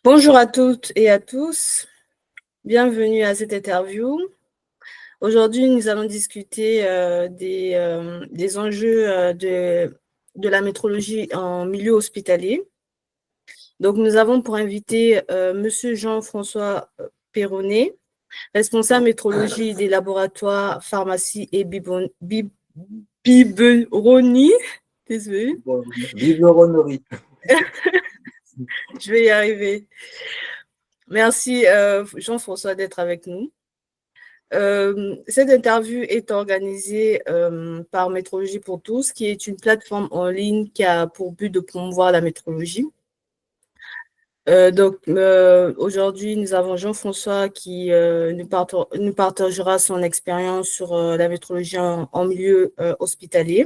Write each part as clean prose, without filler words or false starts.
Bonjour à toutes et à tous, bienvenue à cette interview. Aujourd'hui, nous allons discuter des enjeux de la métrologie en milieu hospitalier. Donc, nous avons pour invité Monsieur Jean-François Perronnet, responsable métrologie des laboratoires pharmacie et biberonnie. Désolée, Biberonnerie. je vais y arriver. Merci Jean-François d'être avec nous. Cette interview est organisée par Métrologie pour tous, qui est une plateforme en ligne qui a pour but de promouvoir la métrologie. Aujourd'hui, nous avons Jean-François qui nous partagera son expérience sur la métrologie en milieu hospitalier.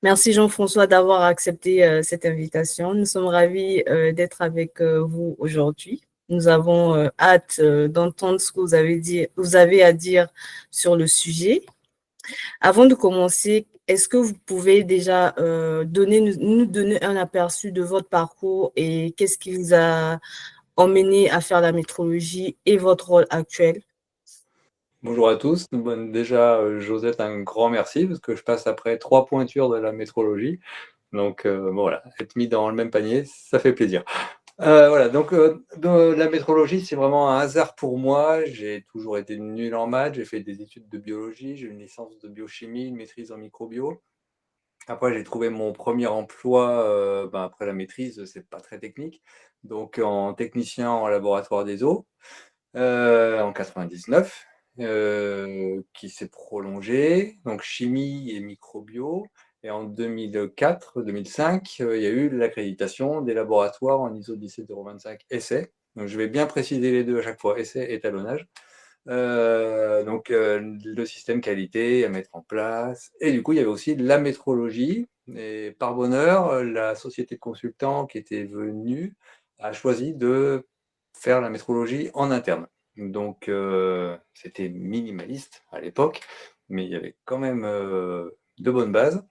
Merci Jean-François d'avoir accepté cette invitation. Nous sommes ravis d'être avec vous aujourd'hui. Nous avons hâte d'entendre ce que vous avez à dire sur le sujet. Avant de commencer, est-ce que vous pouvez déjà nous donner un aperçu de votre parcours et qu'est-ce qui vous a emmené à faire la métrologie et votre rôle actuel? Bonjour à tous. Déjà, Josette, un grand merci parce que je passe après 3 pointures de la métrologie. Donc, voilà, être mis dans le même panier, ça fait plaisir. Voilà, donc la métrologie, c'est vraiment un hasard pour moi. J'ai toujours été nul en maths, j'ai fait des études de biologie, j'ai une licence de biochimie, une maîtrise en microbio. Après, j'ai trouvé mon premier emploi, après la maîtrise, c'est pas très technique, donc en technicien en laboratoire des eaux. En 99, qui s'est prolongé, donc chimie et microbio. Et en 2004-2005, il y a eu l'accréditation des laboratoires en ISO 17025 essai. Donc je vais bien préciser les deux à chaque fois, essai et étalonnage. Le système qualité à mettre en place. Et du coup, il y avait aussi la métrologie. Et par bonheur, la société de consultants qui était venue a choisi de faire la métrologie en interne. Donc, c'était minimaliste à l'époque, mais il y avait quand même de bonnes bases.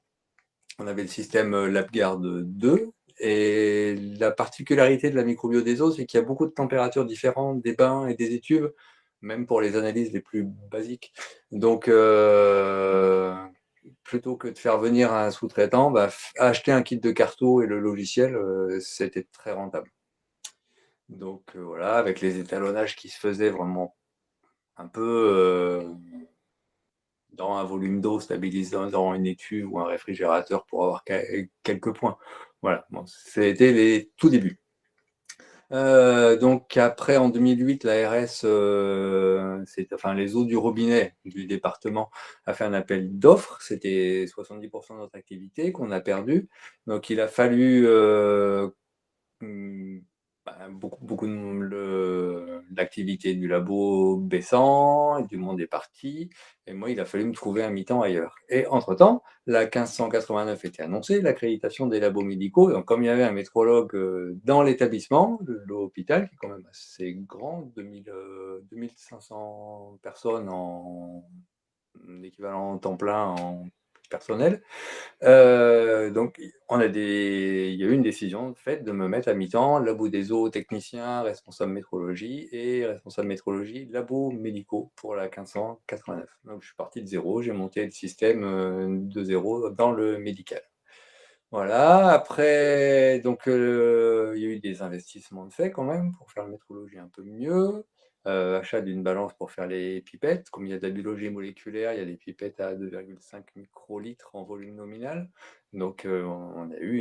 On avait le système LabGuard 2, et la particularité de la microbio des eaux, c'est qu'il y a beaucoup de températures différentes des bains et des étuves, même pour les analyses les plus basiques. Donc, plutôt que de faire venir un sous-traitant, acheter un kit de carto et le logiciel, c'était très rentable. Donc voilà, avec les étalonnages qui se faisaient vraiment un peu dans un volume d'eau stabilisant dans une étuve ou un réfrigérateur pour avoir quelques points. Voilà, bon, c'était les tout débuts. Donc après, en 2008, l'ARS, les eaux du robinet du département a fait un appel d'offres. C'était 70% de notre activité qu'on a perdu. Donc il a fallu beaucoup de l'activité du labo baissant, du monde est parti, et moi, il a fallu me trouver un mi-temps ailleurs. Et entre-temps, la 1589 était annoncée, l'accréditation des labos médicaux. Donc, comme il y avait un métrologue dans l'établissement, l'hôpital, qui est quand même assez grand, 2500 personnes en équivalent temps plein en personnel, donc, il y a eu une décision faite de me mettre à mi-temps, labo des eaux, technicien, responsable métrologie et responsable métrologie, labo médicaux pour la 1589. Donc, je suis parti de zéro, j'ai monté le système de zéro dans le médical. Voilà, après, donc, il y a eu des investissements de fait quand même pour faire la métrologie un peu mieux. Achat d'une balance pour faire les pipettes. Comme il y a de la biologie moléculaire, il y a des pipettes à 2,5 microlitres en volume nominal. Donc, on a eu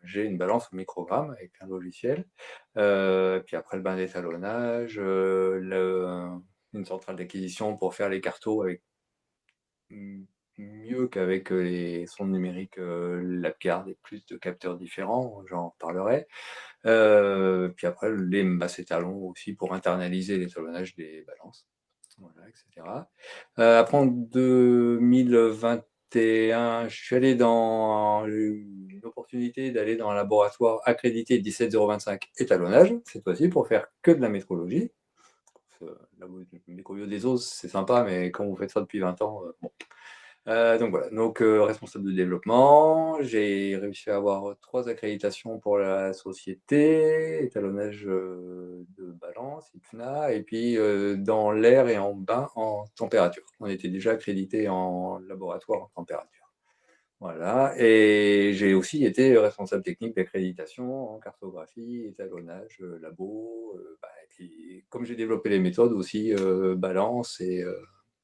j'ai une balance au microgramme avec un logiciel. Puis après, le bain d'étalonnage, une centrale d'acquisition pour faire les cartos avec mieux qu'avec les sondes numériques LabGuard et plus de capteurs différents, j'en reparlerai. Puis après, les macétalons aussi pour internaliser l'étalonnage des balances, voilà, etc. Après, en 2021, je suis allé dans une opportunité d'aller dans un laboratoire accrédité 17025 étalonnage, cette fois-ci pour faire que de la métrologie. La microbio des os, c'est sympa, mais quand vous faites ça depuis 20 ans, bon. Donc voilà, responsable de développement, j'ai réussi à avoir 3 accréditations pour la société, étalonnage de balance, IPFNA, et puis dans l'air et en bain en température. On était déjà accrédité en laboratoire en température. Voilà, et j'ai aussi été responsable technique d'accréditation en cartographie, étalonnage, labo, et puis comme j'ai développé les méthodes aussi, balance et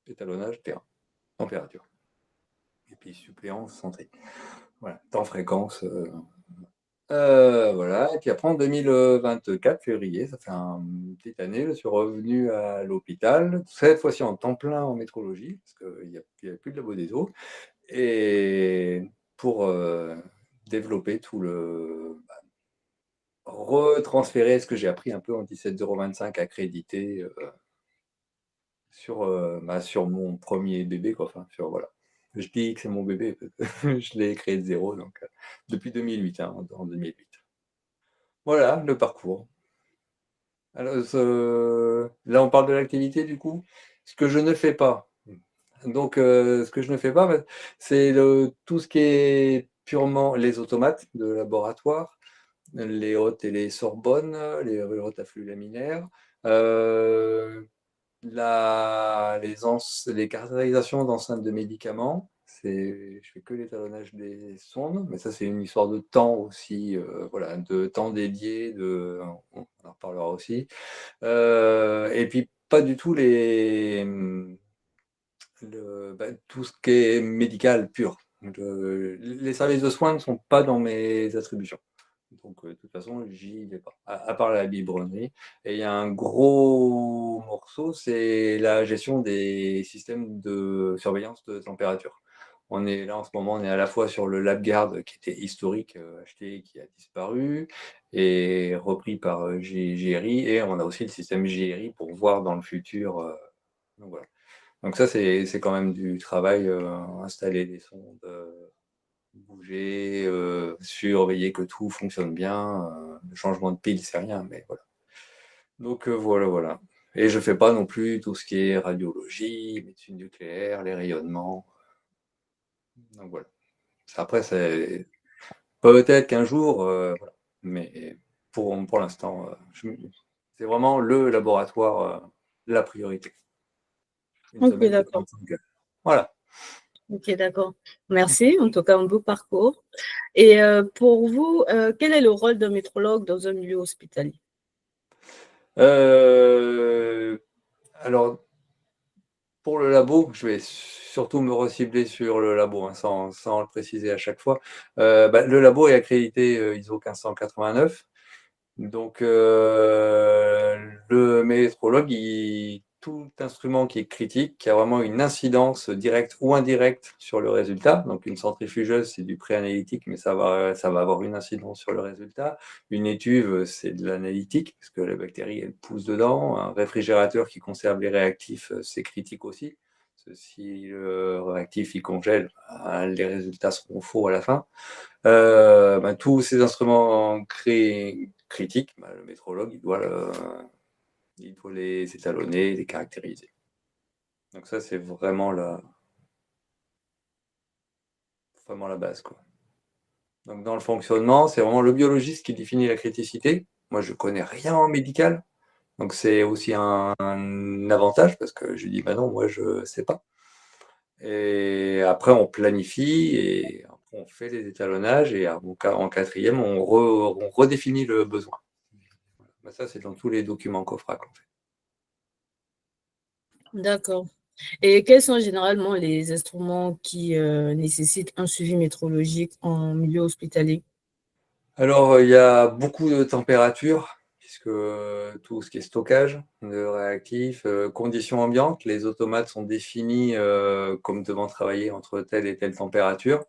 étalonnage terrain, température. Et puis suppléance santé. Voilà, temps, fréquence. Voilà, et puis après en 2024, février, ça fait une petite année, je suis revenu à l'hôpital, cette fois-ci en temps plein en métrologie, parce qu'il n'y avait plus de labo des eaux, et pour développer tout retransférer ce que j'ai appris un peu en 17025 accrédité sur mon premier bébé, quoi. Enfin, voilà. Je dis que c'est mon bébé, parce que je l'ai créé de zéro, donc depuis 2008, hein, en 2008. Voilà le parcours. Alors, là, on parle de l'activité, du coup. Ce que je ne fais pas. Donc, ce que je ne fais pas, c'est tout ce qui est purement les automates de laboratoire, les hautes et les Sorbonne, les hautes à flux laminaires, les caractérisations d'enceintes de médicaments. Je fais que l'étalonnage des sondes, mais ça c'est une histoire de temps aussi, voilà, de temps dédié, on en reparlera aussi. Et puis pas du tout tout ce qui est médical pur. Les services de soins ne sont pas dans mes attributions. Donc, de toute façon, j'y vais pas, à part la biberonnerie. Et il y a un gros morceau, c'est la gestion des systèmes de surveillance de température. On est là en ce moment, on est à la fois sur le LabGuard qui était historique, acheté, qui a disparu, et repris par GRI, et on a aussi le système GRI pour voir dans le futur. Donc voilà. Donc ça, c'est quand même du travail, installer des sondes, bouger, surveiller que tout fonctionne bien. Le changement de pile, c'est rien, mais voilà. Donc voilà, voilà. Et je fais pas non plus tout ce qui est radiologie, médecine nucléaire, les rayonnements. Donc voilà. Après, c'est peut-être qu'un jour, voilà. Mais pour l'instant, c'est vraiment le laboratoire, la priorité. Une Ok, semaine de d'accord. 45 heures. Voilà. Ok, d'accord. Merci. En tout cas, un beau parcours. Et pour vous, quel est le rôle d'un métrologue dans un milieu hospitalier? Euh, alors, pour le labo, je vais surtout me recibler sur le labo, hein, sans le préciser à chaque fois. Le labo est accrédité ISO 1589. Donc, le métrologue, tout instrument qui est critique, qui a vraiment une incidence directe ou indirecte sur le résultat. Donc, une centrifugeuse, c'est du pré-analytique, mais ça va avoir une incidence sur le résultat. Une étuve, c'est de l'analytique, parce que la bactérie, elle pousse dedans. Un réfrigérateur qui conserve les réactifs, c'est critique aussi. Parce que si le réactif, il congèle, les résultats seront faux à la fin. Tous ces instruments critiques, le métrologue, il doit les étalonner, les caractériser. Donc ça, c'est vraiment la base, quoi. Donc dans le fonctionnement, c'est vraiment le biologiste qui définit la criticité. Moi, je connais rien en médical, donc c'est aussi un avantage parce que je dis, bah non, moi, je sais pas. Et après, on planifie et après, on fait les étalonnages et en quatrième, on redéfinit le besoin. Ça, c'est dans tous les documents COFRAC, en fait. D'accord. Et quels sont généralement les instruments qui nécessitent un suivi métrologique en milieu hospitalier? Alors, il y a beaucoup de températures, puisque tout ce qui est stockage de réactifs, conditions ambiantes, les automates sont définis comme devant travailler entre telle et telle température.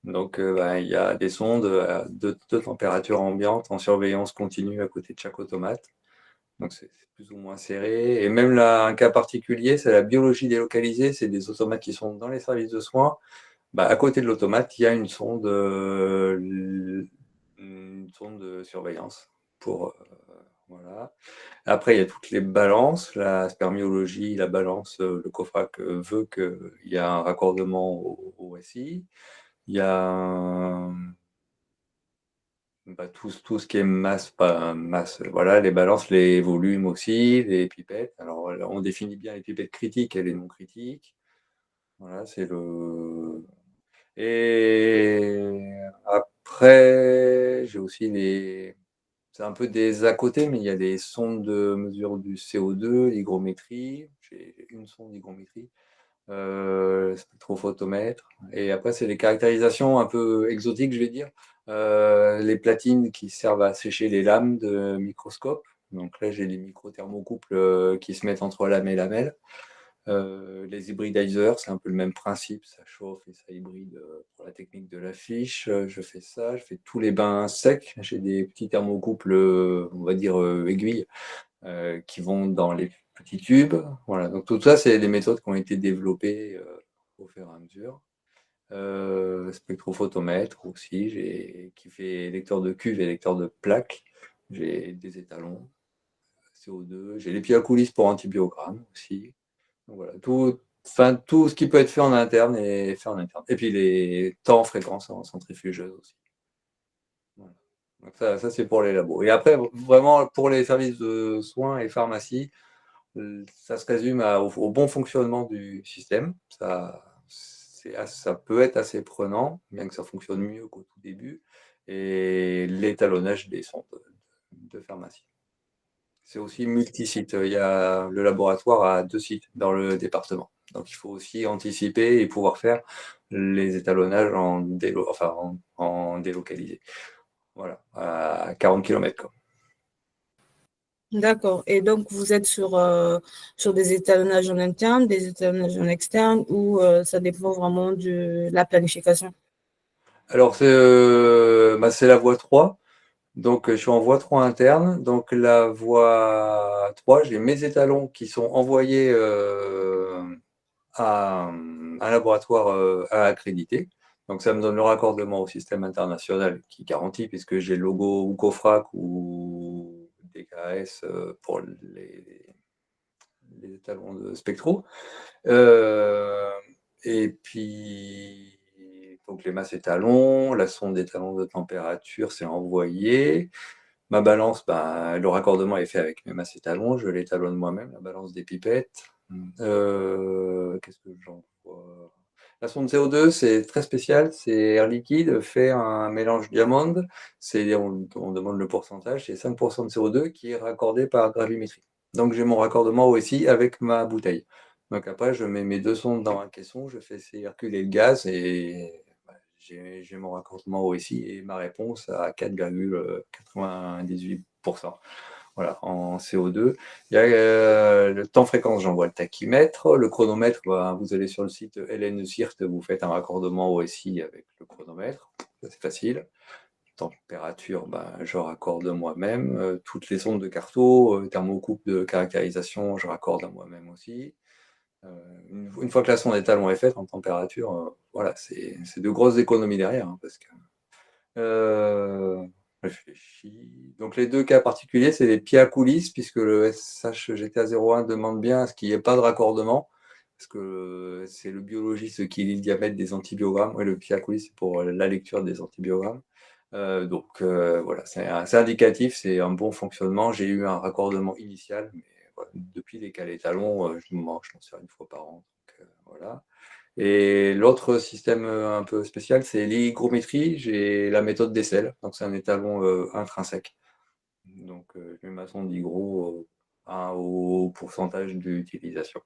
Donc, il y a des sondes de température ambiante en surveillance continue à côté de chaque automate. Donc, c'est plus ou moins serré. Et même là, un cas particulier, c'est la biologie délocalisée. C'est des automates qui sont dans les services de soins. À côté de l'automate, il y a une sonde de surveillance pour voilà. Après, il y a toutes les balances, la spermiologie, la balance, le COFRAC veut qu'il y a un raccordement au SI. Il y a tout ce qui est masse, pas masse, voilà, les balances, les volumes aussi, les pipettes. Alors, on définit bien les pipettes critiques et les non critiques. Voilà, c'est le. Et après, j'ai aussi les. C'est un peu des à côté, mais il y a des sondes de mesure du CO2, l'hygrométrie. J'ai une sonde d'hygrométrie, spectrophotomètre. Et après, c'est les caractérisations un peu exotiques, je vais dire. Les platines qui servent à sécher les lames de microscope. Donc là, j'ai les microthermocouples qui se mettent entre lame et lamelle. Les hybridizers, c'est un peu le même principe, ça chauffe et ça hybride pour la technique de la fiche. Je fais ça, je fais tous les bains secs. J'ai des petits thermocouples, on va dire aiguilles, qui vont dans les petits tubes. Voilà, donc tout ça, c'est des méthodes qui ont été développées au fur et à mesure. Spectrophotomètre aussi, qui fait lecteur de cuve et lecteur de plaques. J'ai des étalons, CO2. J'ai les pieds à coulisses pour antibiogramme aussi. Donc voilà, tout ce qui peut être fait en interne est fait en interne. Et puis les temps fréquences en centrifugeuse aussi. Voilà. Donc ça c'est pour les labos. Et après, vraiment, pour les services de soins et pharmacie, ça se résume au bon fonctionnement du système. Ça peut être assez prenant, bien que ça fonctionne mieux qu'au tout début. Et l'étalonnage des sondes de pharmacie. C'est aussi multi-site. Le laboratoire a 2 sites dans le département. Donc il faut aussi anticiper et pouvoir faire les étalonnages en délocalisé. Voilà, à 40 km. D'accord. Et donc, vous êtes sur des étalonnages en interne, des étalonnages en externe, ou ça dépend vraiment de la planification? Alors c'est la voie 3. Donc je suis en voie 3 interne. Donc la voie 3, j'ai mes étalons qui sont envoyés à un laboratoire accrédité. Donc ça me donne le raccordement au système international qui garantit, puisque j'ai le logo ou COFRAC ou DKS pour les étalons de spectro. Euh, et puis, donc les masses étalons, la sonde d'étalons de température, c'est envoyé. Ma balance, ben, le raccordement est fait avec mes masses étalons, je l'étalonne moi-même, la balance des pipettes. Qu'est-ce que j'envoie? La sonde CO2, c'est très spécial, c'est air liquide, fait un mélange diamond, on demande le pourcentage, c'est 5% de CO2 qui est raccordé par gravimétrie. Donc j'ai mon raccordement OSI avec ma bouteille. Donc après, je mets mes 2 sondes dans un caisson, je fais circuler le gaz et j'ai mon raccordement OSI et ma réponse à 4,98%. Voilà, en CO2. Il y a le temps fréquence, j'envoie le tachymètre. Le chronomètre, ben, vous allez sur le site LNCIRT, vous faites un raccordement OSI avec le chronomètre. C'est facile. Température, ben, je raccorde moi-même. Toutes les sondes de carto, thermocoupe de caractérisation, je raccorde à moi-même aussi. Une fois que la sonde d'étalon est faite en température, voilà, c'est de grosses économies derrière. Hein, parce que réfléchis. Donc les deux cas particuliers, c'est les pieds à coulisses, puisque le SH GTA 01 demande bien à ce qu'il n'y ait pas de raccordement, parce que c'est le biologiste qui lit le diamètre des antibiogrammes, et le pied à coulisses, c'est pour la lecture des antibiogrammes. Voilà, c'est indicatif, c'est un bon fonctionnement. J'ai eu un raccordement initial, mais voilà, depuis les calés talons, je m'en sers une fois par an. Donc, voilà. Et l'autre système un peu spécial, c'est l'hygrométrie. J'ai la méthode d'Essel, donc c'est un étalon intrinsèque. Donc je mets ma sonde d'hygro au pourcentage d'utilisation.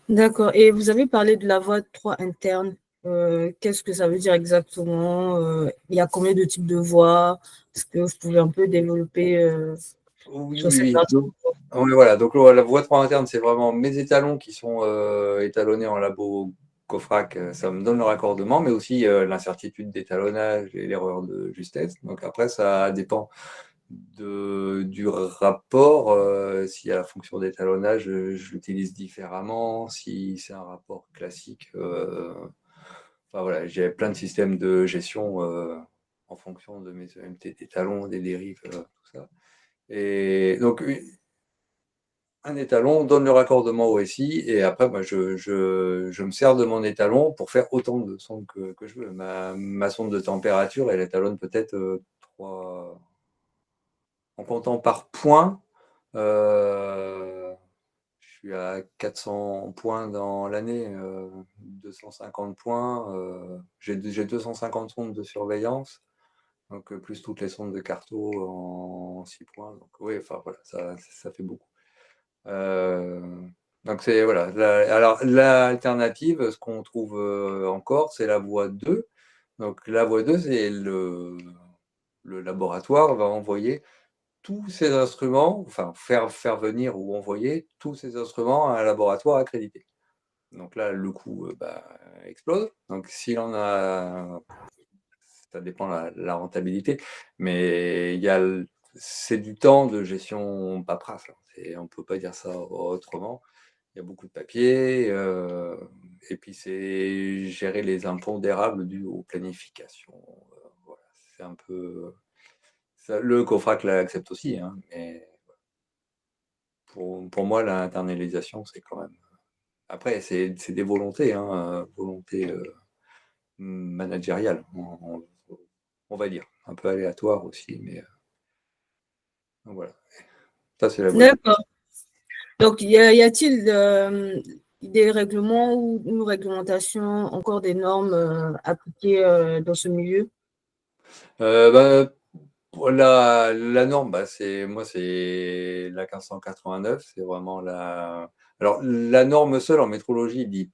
D'accord. Et vous avez parlé de la voie 3 interne. Qu'est-ce que ça veut dire exactement? Il y a combien de types de voies? Est-ce que vous pouvez un peu développer Oui, sur oui, cette oui. partie? Oui, voilà. Donc la voie 3 interne, c'est vraiment mes étalons qui sont étalonnés en labo COFRAC. Ça me donne le raccordement, mais aussi l'incertitude d'étalonnage et l'erreur de justesse. Donc après, ça dépend du rapport. S'il y a la fonction d'étalonnage, je l'utilise différemment. Si c'est un rapport classique, enfin voilà, j'ai plein de systèmes de gestion en fonction de mes EMT d'étalons, des dérives, tout ça. Et donc, un étalon donne le raccordement au SI et après, moi, je me sers de mon étalon pour faire autant de sondes que je veux. Ma sonde de température, elle étalonne peut-être 3, en comptant par point, je suis à 400 points dans l'année, 250 points. J'ai 250 sondes de surveillance, donc plus toutes les sondes de carto en 6 points. Donc oui, enfin voilà, ça fait beaucoup. Euh, donc c'est voilà. Alors l'alternative, ce qu'on trouve encore, c'est la voie 2. Donc la voie 2, c'est le laboratoire va envoyer tous ces instruments, enfin faire venir ou envoyer tous ces instruments à un laboratoire accrédité. Donc là, le coût explose. Donc s'il en a, ça dépend la rentabilité, mais c'est du temps de gestion paperasse. On ne peut pas dire ça autrement. Il y a beaucoup de papier, et puis c'est gérer les impondérables dus aux planifications. Voilà, c'est un peu. Le COFRAC l'accepte aussi, hein, mais pour moi, l'internalisation, c'est quand même. Après, c'est des volontés, hein, volontés managériales, on va dire. Un peu aléatoire aussi, mais voilà. Ça, c'est la voie 2. D'accord. Donc, y a-t-il des règlements ou une réglementation, encore des normes appliquées dans ce milieu? Bah, pour la norme, c'est la 1589, c'est vraiment la. Alors, la norme seule en métrologie dit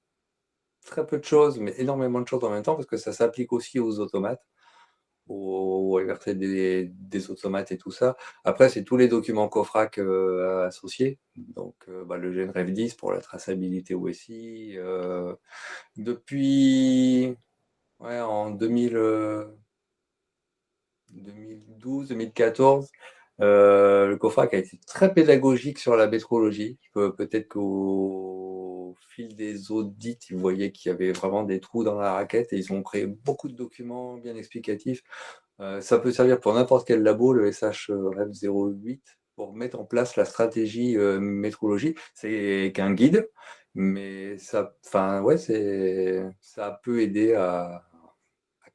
très peu de choses, mais énormément de choses en même temps, parce que ça s'applique aussi aux automates, aux RT des automates et tout ça. Après, c'est tous les documents COFRAC associés. Donc, le GNREV 10 pour la traçabilité OSI. Depuis en 2012-2014, le COFRAC a été très pédagogique sur la métrologie. Peut-être qu'au fil des audits, ils voyaient qu'il y avait vraiment des trous dans la raquette et ils ont créé beaucoup de documents bien explicatifs. Ça peut servir pour n'importe quel labo, le SHREF 08, pour mettre en place la stratégie métrologie. C'est qu'un guide, mais ça, enfin, ouais, ça peut aider à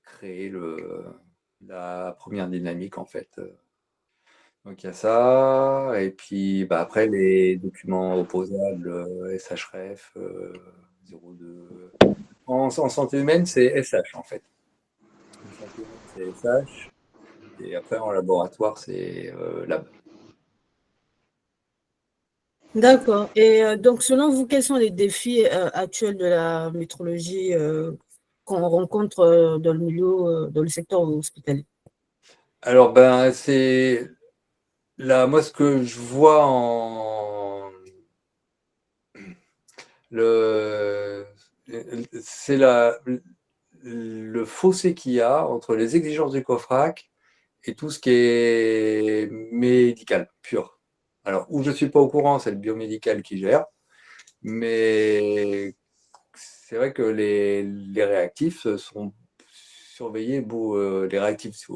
créer la première dynamique, en fait. Donc il y a ça, et puis après les documents opposables, SHREF 02. En santé humaine, c'est SH en fait. En santé humaine, c'est SH, et après en laboratoire, c'est lab. D'accord. Et donc, selon vous, quels sont les défis actuels de la métrologie qu'on rencontre dans le milieu, dans le secteur hospitalier? Alors c'est là, moi ce que je vois le c'est le fossé qu'il y a entre les exigences du COFRAC et tout ce qui est médical, pur. Alors, où je ne suis pas au courant, c'est le biomédical qui gère, mais c'est vrai que les réactifs sont surveillés, les réactifs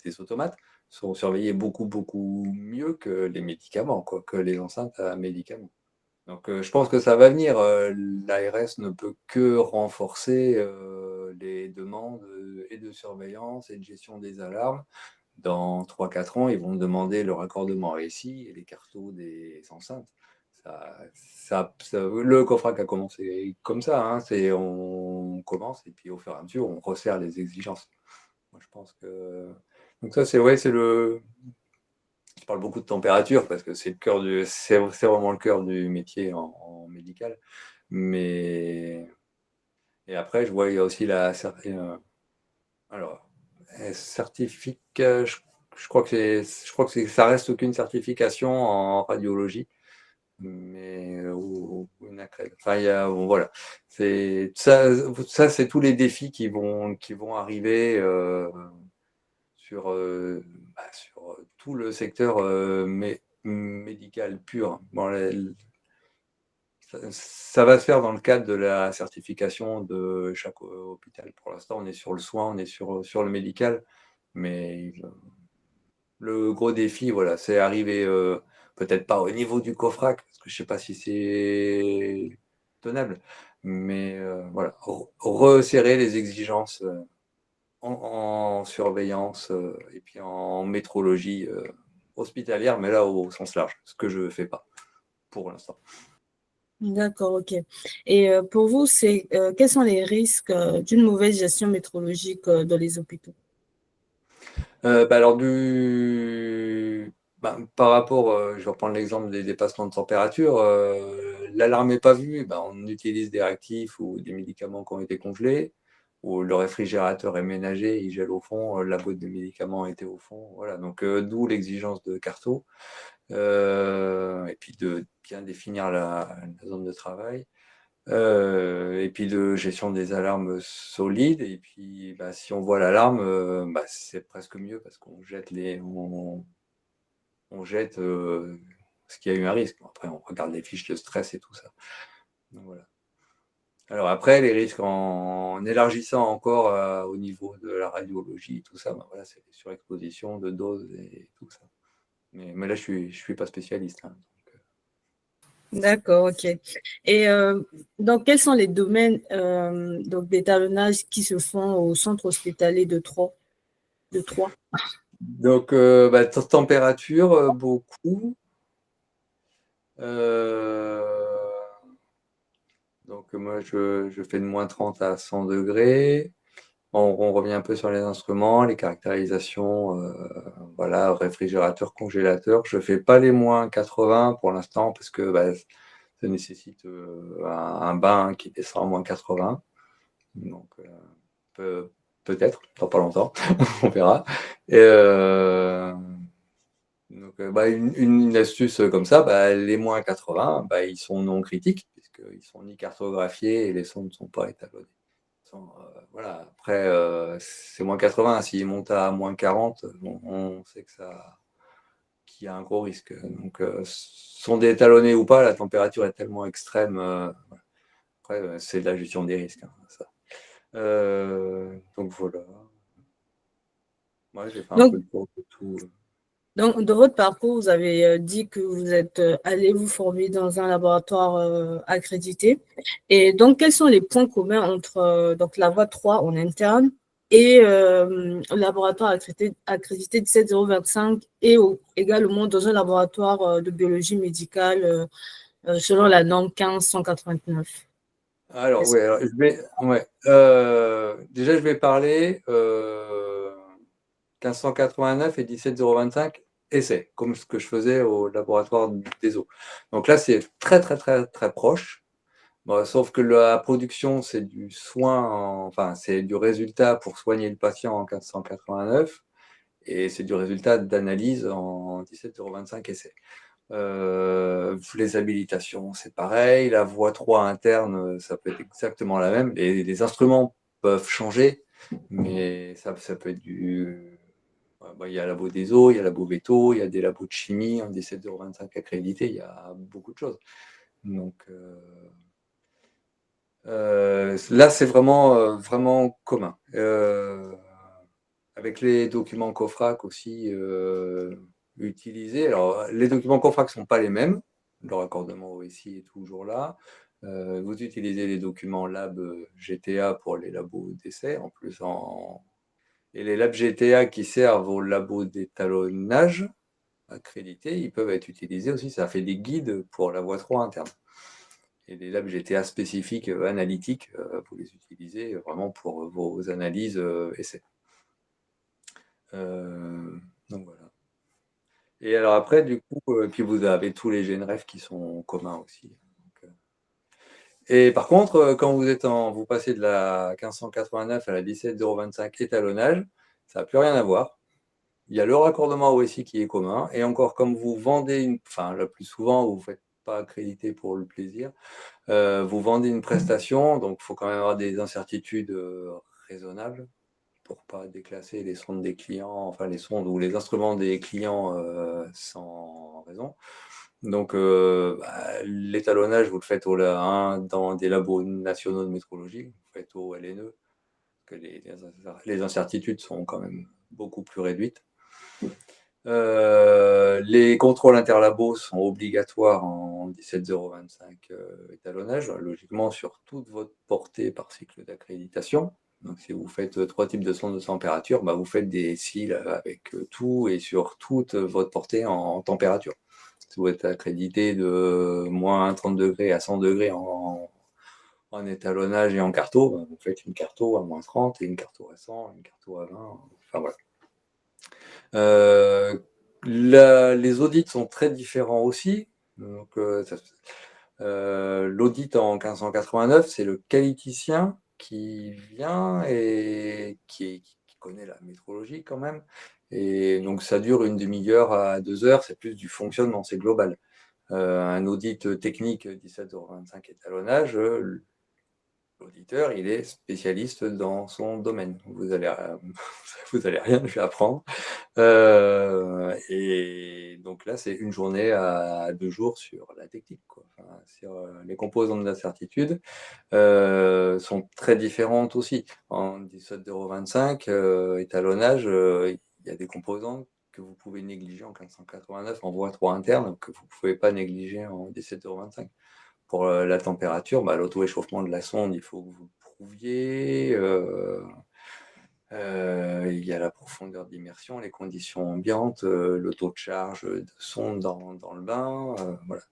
des automates sont surveillés beaucoup, beaucoup mieux que les médicaments, quoi, que les enceintes à médicaments. Donc, je pense que ça va venir. L'ARS ne peut que renforcer les demandes et de surveillance et de gestion des alarmes. Dans 3-4 ans, ils vont demander le raccordement RSI et les cartos des enceintes. Le COFRAC a commencé comme ça, hein, on commence et puis au fur et à mesure, on resserre les exigences. Moi, je pense que. Donc, ça, c'est le. Je parle beaucoup de température parce que c'est vraiment le cœur du métier en médical. Mais. Et après, je vois, il y a aussi alors, je crois ça reste qu'une certification en radiologie, mais ou une accrède. Enfin, bon, voilà. C'est tous les défis qui vont arriver sur tout le secteur médical pur. Bon, ça va se faire dans le cadre de la certification de chaque hôpital. Pour l'instant, on est sur le soin, on est sur le médical, mais Le gros défi, voilà, c'est arriver, peut-être pas au niveau du COFRAC, parce que je sais pas si c'est tenable, mais voilà, resserrer les exigences en surveillance et puis en métrologie hospitalière, mais là au sens large, ce que je ne fais pas pour l'instant. D'accord, ok. Et pour vous, quels sont les risques d'une mauvaise gestion météorologique dans les hôpitaux? Alors par rapport, je vais reprendre l'exemple des dépassements de température, l'alarme n'est pas vue, on utilise des réactifs ou des médicaments qui ont été congelés, ou le réfrigérateur est ménagé, il gèle au fond, la boîte de médicaments était au fond, voilà. Donc d'où l'exigence de CARTO, et puis de bien définir la zone de travail. Et puis de gestion des alarmes solides. Et puis, si on voit l'alarme, c'est presque mieux parce qu'on jette on jette ce qu'il y a eu un risque. Après, on regarde les fiches de stress et tout ça. Donc, voilà. Alors après, les risques en élargissant encore au niveau de la radiologie, tout ça, voilà, c'est des surexpositions de doses et tout ça. Mais là, je suis pas spécialiste, hein. D'accord, ok. Et donc, quels sont les domaines donc d'étalonnage qui se font au centre hospitalier de Troyes? De Troyes? Donc, température, beaucoup. Euh, Donc moi, je fais de -30 à 100 degrés. On revient un peu sur les instruments, les caractérisations, voilà, réfrigérateur, congélateur. Je fais pas les -80 pour l'instant parce que ça nécessite un bain qui descend à -80. Donc peut-être, dans pas longtemps, on verra. Et, donc, une astuce comme ça, les -80, ils sont non critiques, puisqu'ils sont ni cartographiés et les sons ne sont pas étalonnés. Voilà. Après, c'est -80. S'ils montent à -40, on sait qu'il y a un gros risque. Donc, sont étalonnés ou pas, la température est tellement extrême. Après, c'est de la gestion des risques, hein, ça. Donc voilà. Moi, j'ai fait un peu Donc, le tour de tout. donc, dans votre parcours, vous avez dit que vous êtes allé vous former dans un laboratoire accrédité. Et donc, quels sont les points communs entre donc la voie 3 en interne et le laboratoire accrédité 17025 et également dans un laboratoire de biologie médicale selon la norme 15189? Alors, Est-ce- oui, alors, ouais. Déjà, je vais parler 1589 et 17025 essais, comme ce que je faisais au laboratoire des eaux. Donc là, c'est très, très, très, très proche. Bon, sauf que la production, c'est du soin, enfin, c'est du résultat pour soigner le patient en 1589 et c'est du résultat d'analyse en 17025 essais. Les habilitations, c'est pareil. La voie 3 interne, ça peut être exactement la même. Les instruments peuvent changer, mais ça peut être du. Il y a labo des eaux, il y a labo veto, il y a des labos de chimie en 17025 accrédités, il y a beaucoup de choses. Donc là, c'est vraiment, vraiment commun. Avec les documents COFRAC aussi utilisés. Alors, les documents COFRAC ne sont pas les mêmes. Le raccordement OSI est toujours là. Vous utilisez les documents Lab GTA pour les labos d'essai, en plus et les labs GTA qui servent aux labos d'étalonnage accrédités, ils peuvent être utilisés aussi. Ça fait des guides pour la voie 3 interne. Et les labs GTA spécifiques analytiques, vous les utilisez vraiment pour vos analyses essais. Donc voilà. Et alors après, du coup, puis vous avez tous les GNRF qui sont communs aussi. Donc, et par contre, quand vous passez de la 1589 à la 17025 étalonnage, ça n'a plus rien à voir. Il y a le raccordement OSI qui est commun. Et encore, comme vous vendez enfin, le plus souvent, vous ne faites pas accréditer pour le plaisir, vous vendez une prestation, donc il faut quand même avoir des incertitudes raisonnables pour pas déclasser les sondes des clients, enfin les sondes ou les instruments des clients sans raison. Donc l'étalonnage, vous le faites dans des labos nationaux de métrologie, vous le faites au LNE, parce que les incertitudes sont quand même beaucoup plus réduites. Les contrôles interlabos sont obligatoires en 17025 étalonnage, logiquement sur toute votre portée par cycle d'accréditation. Donc, si vous faites 3 types de sondes de température, bah, vous faites des cils avec tout et sur toute votre portée en température. Si vous êtes accrédité de moins 30 degrés à 100 degrés en étalonnage et en carto, bah, vous faites une carto à moins 30 et une carto à 100, une carto à 20. Enfin voilà. Les audits sont très différents aussi. Donc, l'audit en 1589, c'est le qualiticien qui vient et qui connaît la métrologie quand même. Et donc ça dure une demi-heure à 2 heures, c'est plus du fonctionnement, c'est global. Un audit technique 17,25 € étalonnage, l'auditeur, il est spécialiste dans son domaine. Vous allez rien lui apprendre. Et donc là, c'est une journée à 2 jours sur la technique, quoi. Enfin, sur les composantes d'incertitude sont très différentes aussi. En 17,25 € étalonnage, il y a des composantes que vous pouvez négliger en 1589 en voie 3 interne, que vous ne pouvez pas négliger en 17,25 €. Pour la température, bah, l'auto-échauffement de la sonde, il faut que vous le prouviez. Il y a la profondeur d'immersion, les conditions ambiantes, le taux de charge de sonde dans le bain. Voilà.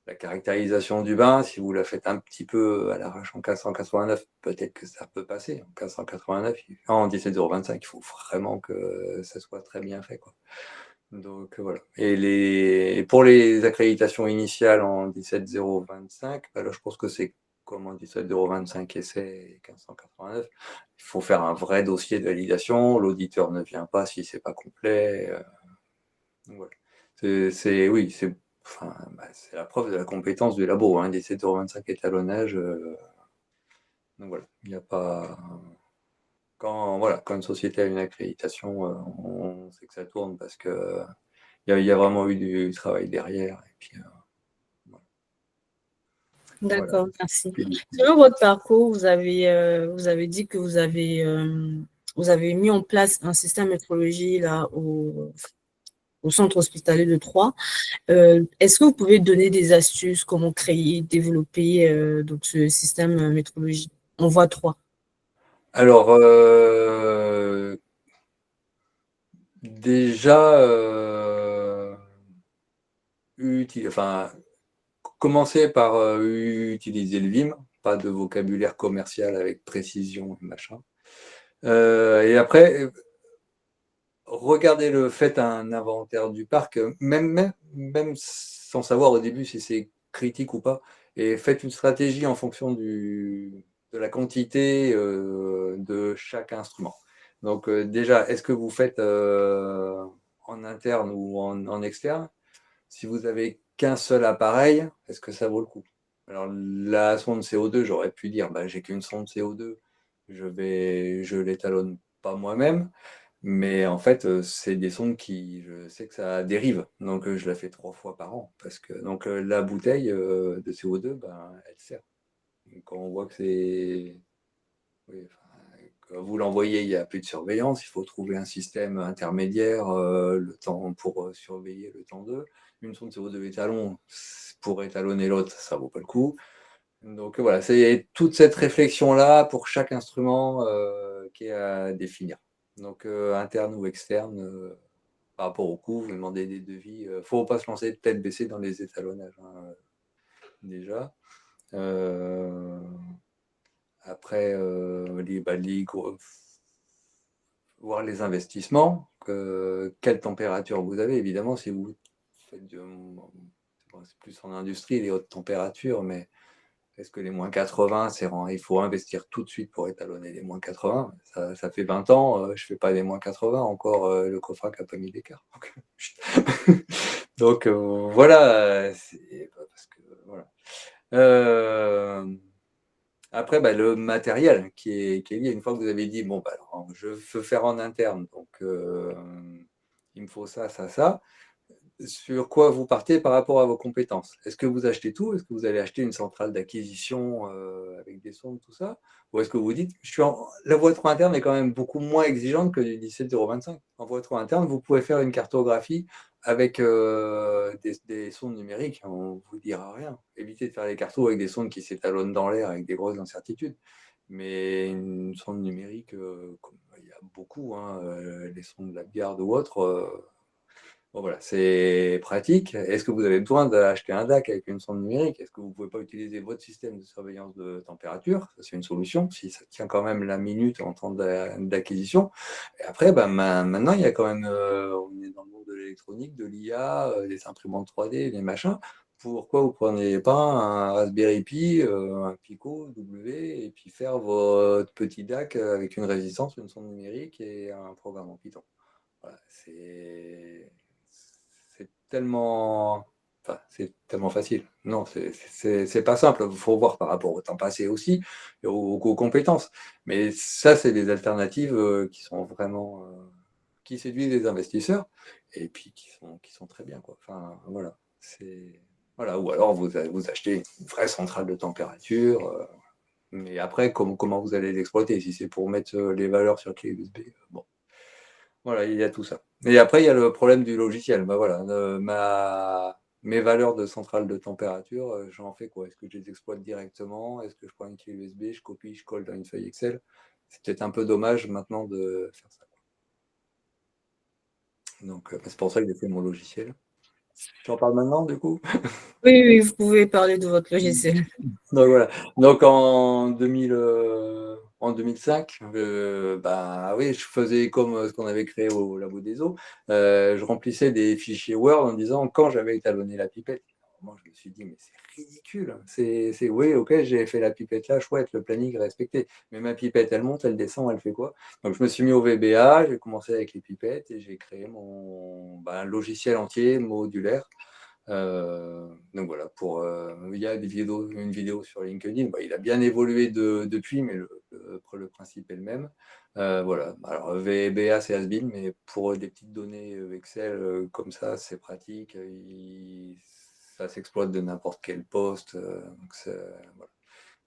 La caractérisation du bain, si vous la faites un petit peu à l'arrache en 1589, peut-être que ça peut passer. En 1589, en 17,25 €, il faut vraiment que ça soit très bien fait, quoi. Donc voilà. Et pour les accréditations initiales en 17,025, bah là, je pense que c'est comme en 17,025 essai et 1589. Il faut faire un vrai dossier de validation. L'auditeur ne vient pas si c'est pas complet. Donc voilà. Oui, enfin, bah, c'est la preuve de la compétence du labo, hein, 17,025 étalonnage. Donc voilà, il n'y a pas. Quand une société a une accréditation, on sait que ça tourne parce que il y a vraiment eu du travail derrière. Et puis, voilà. D'accord, merci. Selon votre parcours, vous avez dit que vous avez mis en place un système de métrologie là, au centre hospitalier de Troyes. Est-ce que vous pouvez donner des astuces, comment créer, développer donc ce système métrologie en voie 3? Alors, déjà, enfin, commencer par utiliser le Vim, pas de vocabulaire commercial avec précision et machin. Et après, faites un inventaire du parc, même sans savoir au début si c'est critique ou pas, et faites une stratégie en fonction de la quantité de chaque instrument. Donc déjà, est-ce que vous faites en interne ou en externe? Si vous avez qu'un seul appareil, est-ce que ça vaut le coup? Alors la sonde CO2, j'aurais pu dire, bah, j'ai qu'une sonde CO2, je l'étalonne pas moi-même. Mais en fait, c'est des sondes qui, je sais que ça dérive, donc je la fais 3 fois par an. Donc la bouteille de CO2, ben, elle sert. Quand on voit que oui, quand vous l'envoyez, il n'y a plus de surveillance, il faut trouver un système intermédiaire le temps pour surveiller le temps d'eux. Une sonde CO2 étalon, pour étalonner l'autre, ça vaut pas le coup. Donc voilà, c'est toute cette réflexion-là pour chaque instrument qui est à définir. Donc interne ou externe, par rapport au coût, vous demandez des devis. Il ne faut pas se lancer tête baissée dans les étalonnages, hein, déjà. Après, voir les investissements, quelle température vous avez. Évidemment, si vous faites c'est plus en industrie, les hautes températures, mais est-ce que les moins 80, il faut investir tout de suite pour étalonner les moins 80? Ça fait 20 ans, je ne fais pas les moins 80, encore le COFRAC n'a pas mis d'écart. Donc voilà, parce que, voilà. Après, bah, le matériel qui est lié, une fois que vous avez dit, bon, bah, alors, je veux faire en interne, donc il me faut ça, ça, ça. sur quoi vous partez par rapport à vos compétences. Est-ce que vous achetez tout? Est-ce que vous allez acheter une centrale d'acquisition avec des sondes, tout ça? Ou est-ce que vous dites, la voie interne est quand même beaucoup moins exigeante que du 17025. En voie interne, vous pouvez faire une cartographie avec des sondes numériques, on ne vous dira rien. Évitez de faire les cartos avec des sondes qui s'étalonnent dans l'air avec des grosses incertitudes. Mais une sonde numérique, comme il y a beaucoup, hein, les sondes de la garde ou autres, bon, voilà, c'est pratique. Est-ce que vous avez besoin d'acheter un DAC avec une sonde numérique? Est-ce que vous ne pouvez pas utiliser votre système de surveillance de température? Ça, c'est une solution, si ça tient quand même la minute en temps d'acquisition. Et après, bah, maintenant, il y a quand même, on est dans le monde de l'électronique, de l'IA, des imprimantes 3D, des machins. Pourquoi vous ne prenez pas un Raspberry Pi, un Pico W, et puis faire votre petit DAC avec une résistance, une sonde numérique et un programme en Python? Voilà, c'est tellement, enfin, c'est tellement facile. Non, c'est pas simple. Il faut voir par rapport au temps passé aussi et aux compétences. Mais ça, c'est des alternatives qui sont vraiment qui séduisent les investisseurs et puis qui sont très bien, quoi. Enfin, voilà. Voilà. Ou alors vous achetez une vraie centrale de température. Mais après, comment vous allez l'exploiter? Si c'est pour mettre les valeurs sur clé USB, bon. Voilà, il y a tout ça. Et après, il y a le problème du logiciel. Bah voilà, mes valeurs de centrale de température, j'en fais quoi? Est-ce que je les exploite directement? Est-ce que je prends une clé USB, je copie, je colle dans une feuille Excel? C'est peut-être un peu dommage maintenant de faire ça. Donc, c'est pour ça que j'ai fait mon logiciel. J'en parle maintenant, du coup? Oui, oui, vous pouvez parler de votre logiciel. Donc voilà. Donc en 2005, bah oui, je faisais comme ce qu'on avait créé au Labo des Eaux. Je remplissais des fichiers Word en disant quand j'avais étalonné la pipette. Moi, je me suis dit, mais c'est ridicule. Oui, ok, j'ai fait la pipette là, chouette, le planning est respecté. Mais ma pipette, elle monte, elle descend, elle fait quoi? Donc je me suis mis au VBA, j'ai commencé avec les pipettes et j'ai créé mon logiciel entier modulaire donc voilà, il y a une vidéo sur LinkedIn. Bah, il a bien évolué depuis, mais le principe est le même. Voilà. Alors VBA c'est has-been, mais pour des petites données Excel comme ça, c'est pratique. Ça s'exploite de n'importe quel poste. Voilà.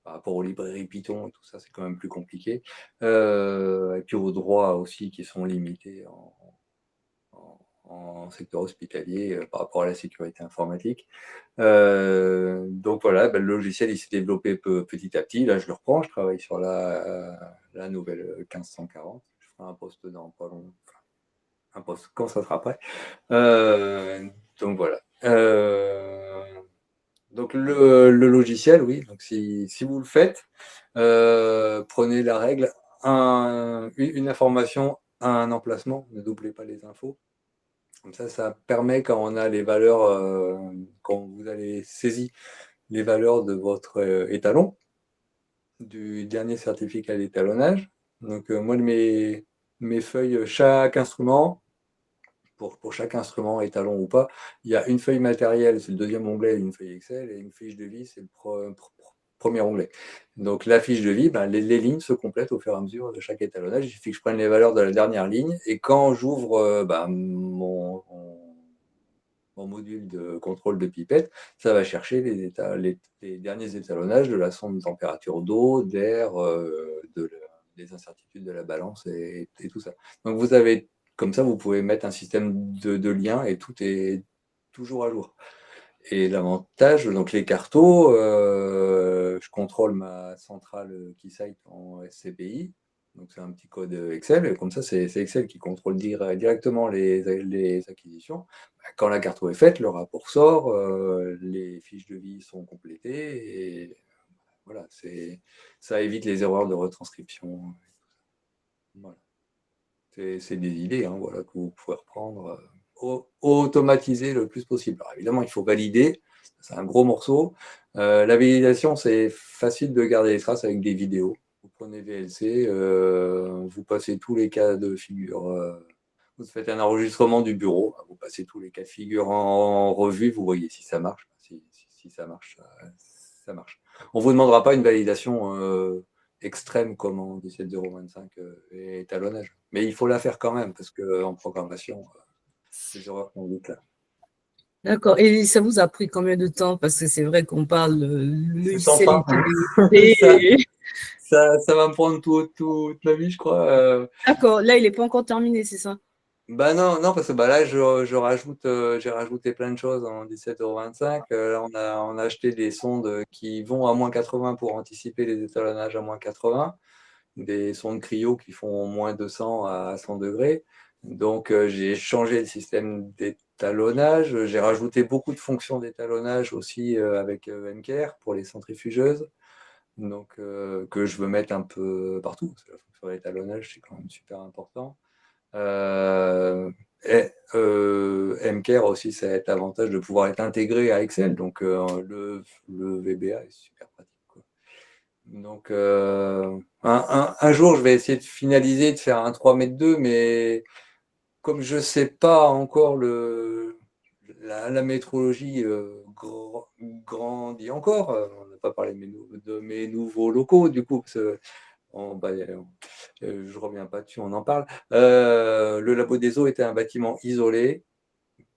Par rapport aux librairies Python et tout ça, c'est quand même plus compliqué. Et puis aux droits aussi qui sont limités en secteur hospitalier par rapport à la sécurité informatique. Donc voilà, le logiciel il s'est développé petit à petit. Là, je le reprends, je travaille sur la nouvelle 1540. Je ferai un poste dans pas long, enfin, un poste quand ça sera prêt. Donc voilà. Donc le logiciel, oui. Donc si vous le faites, prenez la règle une information à un emplacement. Ne doublez pas les infos. Comme ça permet quand on a les valeurs, quand vous avez saisi les valeurs de votre étalon, du dernier certificat d'étalonnage. Donc moi, mes feuilles, chaque instrument, pour chaque instrument, étalon ou pas, il y a une feuille matérielle, c'est le deuxième onglet, une feuille Excel, et une fiche de vie, c'est le premier onglet. Donc la fiche de vie, les lignes se complètent au fur et à mesure de chaque étalonnage. Il suffit que je prenne les valeurs de la dernière ligne, et quand j'ouvre mon module de contrôle de pipette, ça va chercher les derniers étalonnages de la sonde de température d'eau, d'air, des incertitudes de la balance et tout ça. Donc vous avez, comme ça, vous pouvez mettre un système de liens et tout est toujours à jour. Et l'avantage, donc les cartos, je contrôle ma centrale Keysight en SCPI. Donc c'est un petit code Excel, et comme ça c'est Excel qui contrôle directement les acquisitions. Quand la carte est faite, le rapport sort, les fiches de vie sont complétées, et voilà, ça évite les erreurs de retranscription. Voilà. C'est des idées voilà, que vous pouvez reprendre, automatiser le plus possible. Alors évidemment, il faut valider, c'est un gros morceau. La validation, c'est facile de garder les traces avec des vidéos. Vous prenez VLC, vous passez tous les cas de figure, vous faites un enregistrement du bureau, vous passez tous les cas de figure en revue, vous voyez si ça marche. Si ça marche, ça marche. On ne vous demandera pas une validation extrême comme en 17025 et étalonnage. Mais il faut la faire quand même, parce qu'en programmation, les erreurs sont vite là. D'accord. Et ça vous a pris combien de temps? Parce que c'est vrai qu'on parle, le C'est sans logiciel fin. était développé. Ça, ça va me prendre toute ma vie, je crois. D'accord. Là, il n'est pas encore terminé, c'est ça? Bah non, non, parce que bah là, je rajoute, j'ai rajouté plein de choses en 17,25 €. Là, on a acheté des sondes qui vont à -80 pour anticiper les étalonnages à -80, des sondes cryo qui font -200 à 100 degrés. Donc, j'ai changé le système d'étalonnage. J'ai rajouté beaucoup de fonctions d'étalonnage aussi avec MCare pour les centrifugeuses. Donc, que je veux mettre un peu partout, parce que la fonction d'étalonnage, c'est quand même super important. Et MCare aussi, ça a cet avantage de pouvoir être intégré à Excel. Donc, le VBA est super pratique, quoi. Donc, un jour, je vais essayer de finaliser, de faire un 3,2 m, mais comme je ne sais pas encore la métrologie grandit encore, on n'a pas parlé de mes nouveaux locaux, du coup, parce que bah, je ne reviens pas dessus, on en parle. Le labo des eaux était un bâtiment isolé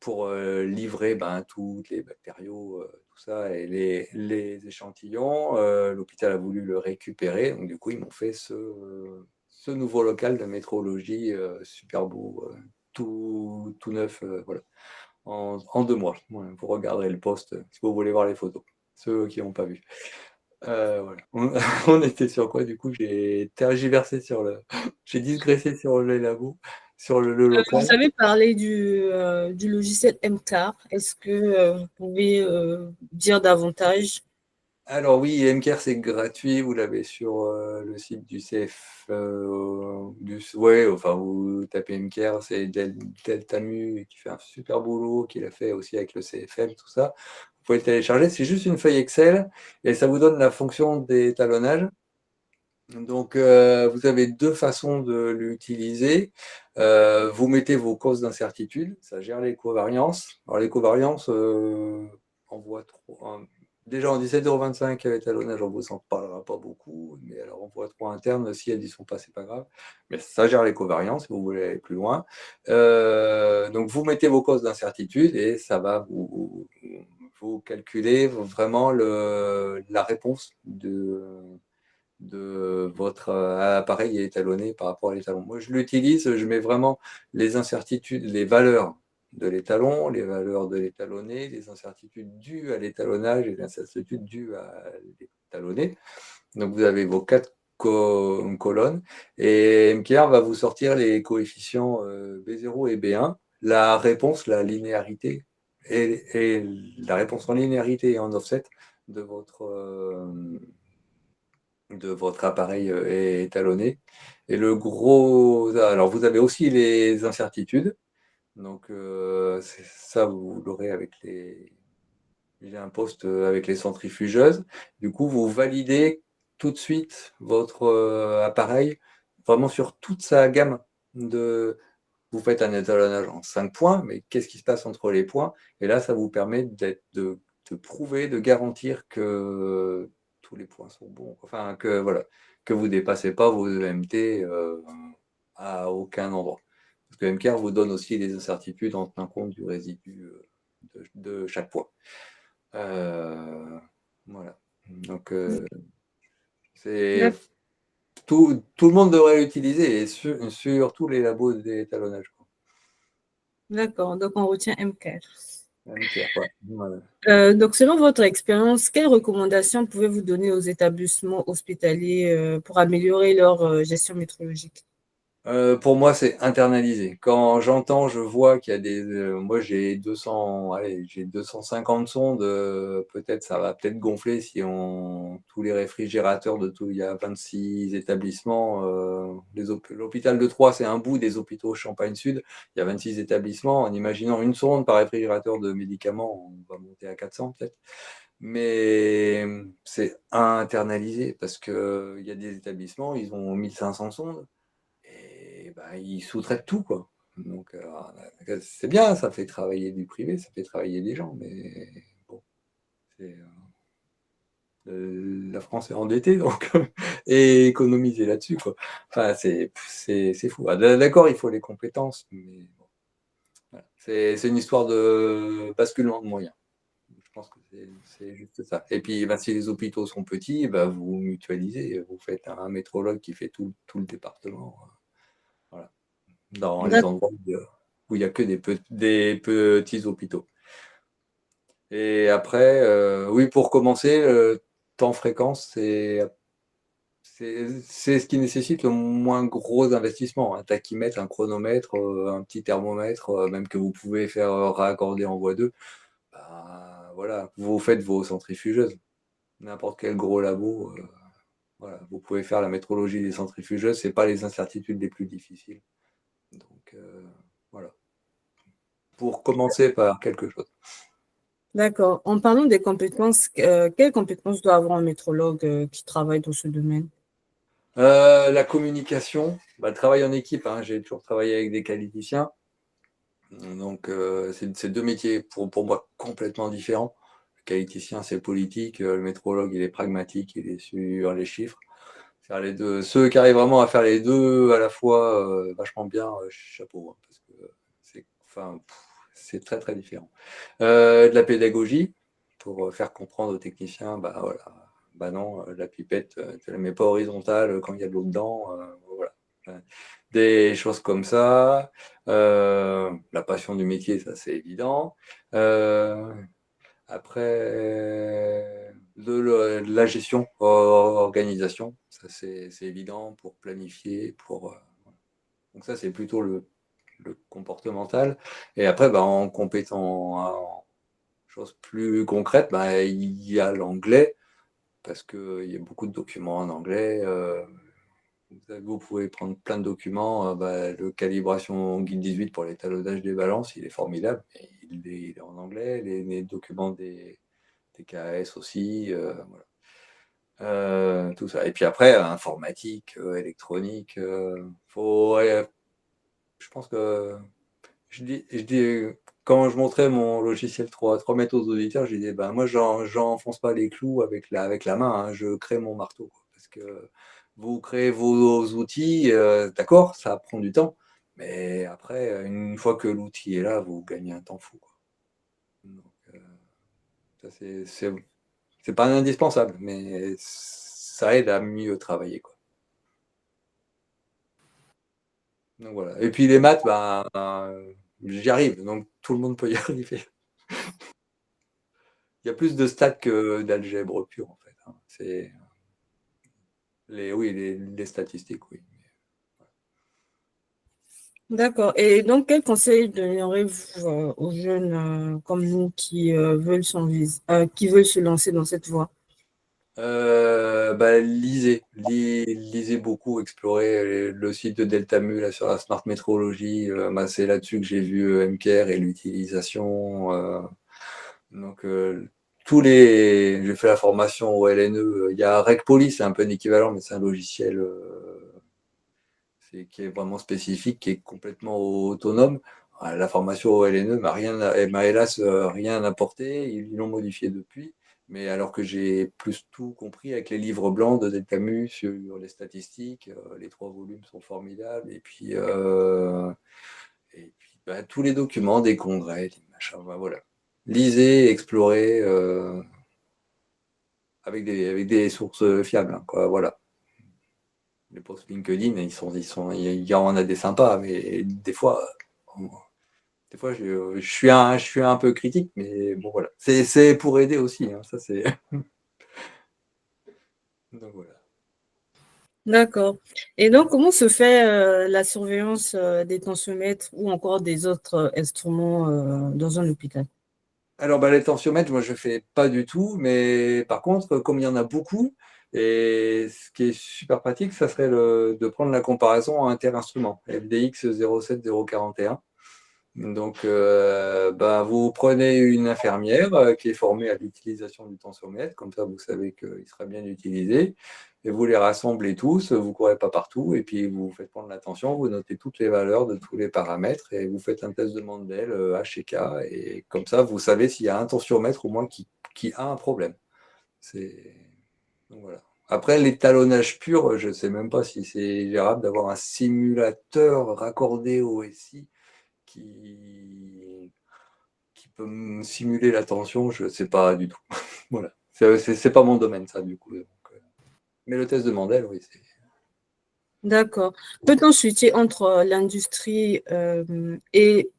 pour livrer tous les bactériaux, tout ça, et les échantillons. L'hôpital a voulu le récupérer, donc du coup, ils m'ont fait ce nouveau local de métrologie super beau, tout neuf, voilà, en 2 mois. Ouais, vous regarderez le post si vous voulez voir les photos, ceux qui n'ont pas vu. Voilà. On était sur quoi du coup? J'ai tergiversé j'ai digressé sur les labos, sur le local. Vous avez parlé du logiciel MCAR. Est-ce que vous pouvez dire davantage? Alors oui, MCare c'est gratuit, vous l'avez sur le site du CF, ouais, enfin vous tapez MCare, c'est Deltamu qui fait un super boulot, qu'il a fait aussi avec le CFM, tout ça. Vous pouvez le télécharger, c'est juste une feuille Excel et ça vous donne la fonction d'étalonnage. Donc, vous avez deux façons de l'utiliser. Vous mettez vos causes d'incertitude, ça gère les covariances. Alors, les covariances, on voit trop. Déjà en 17,25 € avec l'étalonnage, on ne vous en parlera pas beaucoup, mais alors on voit trop interne, si elles n'y sont pas, c'est pas grave. Mais ça gère les covariances, si vous voulez aller plus loin. Donc, vous mettez vos causes d'incertitude et ça va vous calculer vraiment la réponse de votre appareil est étalonné par rapport à l'étalon. Moi, je l'utilise, je mets vraiment les incertitudes, les valeurs de l'étalon, les valeurs de l'étalonné, les incertitudes dues à l'étalonnage et les incertitudes dues à l'étalonné. Donc, vous avez vos 4 colonnes et MKR va vous sortir les coefficients B0 et B1, la réponse, la linéarité et la réponse en linéarité et en offset de votre appareil est étalonné. Et le gros. Alors, vous avez aussi les incertitudes. Donc, ça, vous l'aurez avec les. J'ai un poste avec les centrifugeuses. Du coup, vous validez tout de suite votre appareil vraiment sur toute sa gamme de. Vous faites un étalonnage en 5 points, mais qu'est-ce qui se passe entre les points? Et là, ça vous permet de prouver, de garantir que tous les points sont bons. Enfin, que voilà, que vous ne dépassez pas vos EMT à aucun endroit. Parce que MCAR vous donne aussi les incertitudes en tenant compte du résidu de chaque point. Voilà. Donc, c'est tout le monde devrait l'utiliser et sur tous les labos d'étalonnage. D'accord, donc on retient MCAR. MCAR, ouais. Voilà. Donc, selon votre expérience, quelles recommandations pouvez-vous donner aux établissements hospitaliers pour améliorer leur gestion métrologique? Pour moi, c'est internalisé. Quand j'entends, je vois qu'il y a moi, j'ai 200, allez, j'ai 250 sondes. Peut-être ça va peut-être gonfler si tous les réfrigérateurs de tout. Il y a 26 établissements. L'hôpital de Troyes, c'est un bout des hôpitaux Champagne-Sud. Il y a 26 établissements. En imaginant une sonde par réfrigérateur de médicaments, on va monter à 400 peut-être. Mais c'est internalisé parce que il y a des établissements, ils ont 1500 sondes. Et ils sous-traitent tout, quoi. Donc, c'est bien, ça fait travailler du privé, ça fait travailler des gens, mais bon, la France est endettée, donc, et économiser là-dessus, quoi. Enfin, c'est fou. Ah, d'accord, il faut les compétences, mais bon. Voilà. C'est une histoire de basculement de moyens. Je pense que c'est juste ça. Et puis, ben, si les hôpitaux sont petits, ben, vous mutualisez, vous faites un métrologue qui fait tout le département. Voilà. Dans les D'ac- endroits où il n'y a que des petits hôpitaux. Et après, oui, pour commencer, temps fréquence, c'est ce qui nécessite le moins gros investissement. Un tachymètre, un chronomètre, un petit thermomètre, même que vous pouvez faire raccorder en voie 2. Bah, voilà, vous faites vos centrifugeuses. N'importe quel gros labo, voilà, vous pouvez faire la métrologie des centrifugeuses, c'est pas les incertitudes les plus difficiles. Donc voilà, pour commencer par quelque chose. D'accord. En parlant des compétences, quelles compétences doit avoir un métrologue qui travaille dans ce domaine? La communication, bah, le travail en équipe, hein, j'ai toujours travaillé avec des qualiticiens. Donc, c'est deux métiers pour moi complètement différents. Le qualiticien, c'est politique, le métrologue, il est pragmatique, il est sur les chiffres. Faire les deux. Ceux qui arrivent vraiment à faire les deux à la fois vachement bien, chapeau, hein, parce que enfin, c'est très très différent. De la pédagogie, pour faire comprendre aux techniciens, bah voilà, bah non, la pipette, tu la mets pas horizontale quand il y a de l'eau dedans, voilà. Des choses comme ça. La passion du métier, ça c'est évident. Euh, après, de la gestion, organisation, ça c'est évident pour planifier, donc ça c'est plutôt le comportemental. Et après, bah, en compétent, en choses plus concrètes, bah, il y a l'anglais, parce qu'il y a beaucoup de documents en anglais. Vous pouvez prendre plein de documents. Bah, le calibration guide 18 pour l'étalonnage des balances, il est formidable. Et il est en anglais. Les documents des KS aussi. Voilà. Tout ça. Et puis après, informatique, électronique. Ouais, je pense que je dis, quand je montrais mon logiciel 3 mètres aux auditeurs, je disais, ben, moi, j'enfonce pas les clous avec la main, hein, je crée mon marteau, quoi. Parce que vous créez vos outils, d'accord, ça prend du temps, mais après, une fois que l'outil est là, vous gagnez un temps fou, quoi. Donc, ça, c'est pas indispensable, mais ça aide à mieux travailler, quoi. Donc voilà. Et puis les maths, j'y arrive, donc tout le monde peut y arriver. Il y a plus de stats que d'algèbre pure, en fait, hein. C'est oui, les statistiques, oui. D'accord. Et donc, quel conseil donneriez-vous aux jeunes comme nous qui qui veulent se lancer dans cette voie? Bah, lisez beaucoup, explorez le site de Deltamu là, sur la Smart Métrologie. Bah, c'est là-dessus que j'ai vu MCare et l'utilisation. Donc, j'ai fait la formation au LNE. Il y a RegPoly, c'est un peu un équivalent, mais c'est un logiciel qui est vraiment spécifique, qui est complètement autonome. La formation au LNE m'a hélas rien apporté. Ils l'ont modifié depuis. Mais alors que j'ai plus tout compris avec les livres blancs de Delcamus sur les statistiques, les 3 volumes sont formidables. Et puis bah, tous les documents des congrès, des machins, bah, voilà. Lisez, explorez avec des sources fiables, hein, quoi, voilà. Les posts LinkedIn, il y en a des sympas, mais des fois, je suis un peu critique, mais bon, voilà. C'est pour aider aussi, hein, ça c'est. Donc voilà. D'accord. Et donc, comment se fait la surveillance des tensiomètres ou encore des autres instruments dans un hôpital? Alors, bah, les tensiomètres, moi, je fais pas du tout, mais par contre, comme il y en a beaucoup, et ce qui est super pratique, ça serait de prendre la comparaison inter-instruments, FDX 07041. Donc, bah, vous prenez une infirmière qui est formée à l'utilisation du tensiomètre, comme ça vous savez qu'il sera bien utilisé, et vous les rassemblez tous, vous ne courez pas partout, et puis vous faites prendre la tension, vous notez toutes les valeurs de tous les paramètres, et vous faites un test de Mandel H et K, et comme ça vous savez s'il y a un tensiomètre au moins qui a un problème. C'est... Donc, voilà. Après, l'étalonnage pur, je ne sais même pas si c'est gérable d'avoir un simulateur raccordé au SI qui peut me simuler la tension, je ne sais pas du tout. Voilà. C'est pas mon domaine, ça, du coup. Donc, mais le test de Mandel, oui, c'est. D'accord. Peut-on switcher entre l'industrie et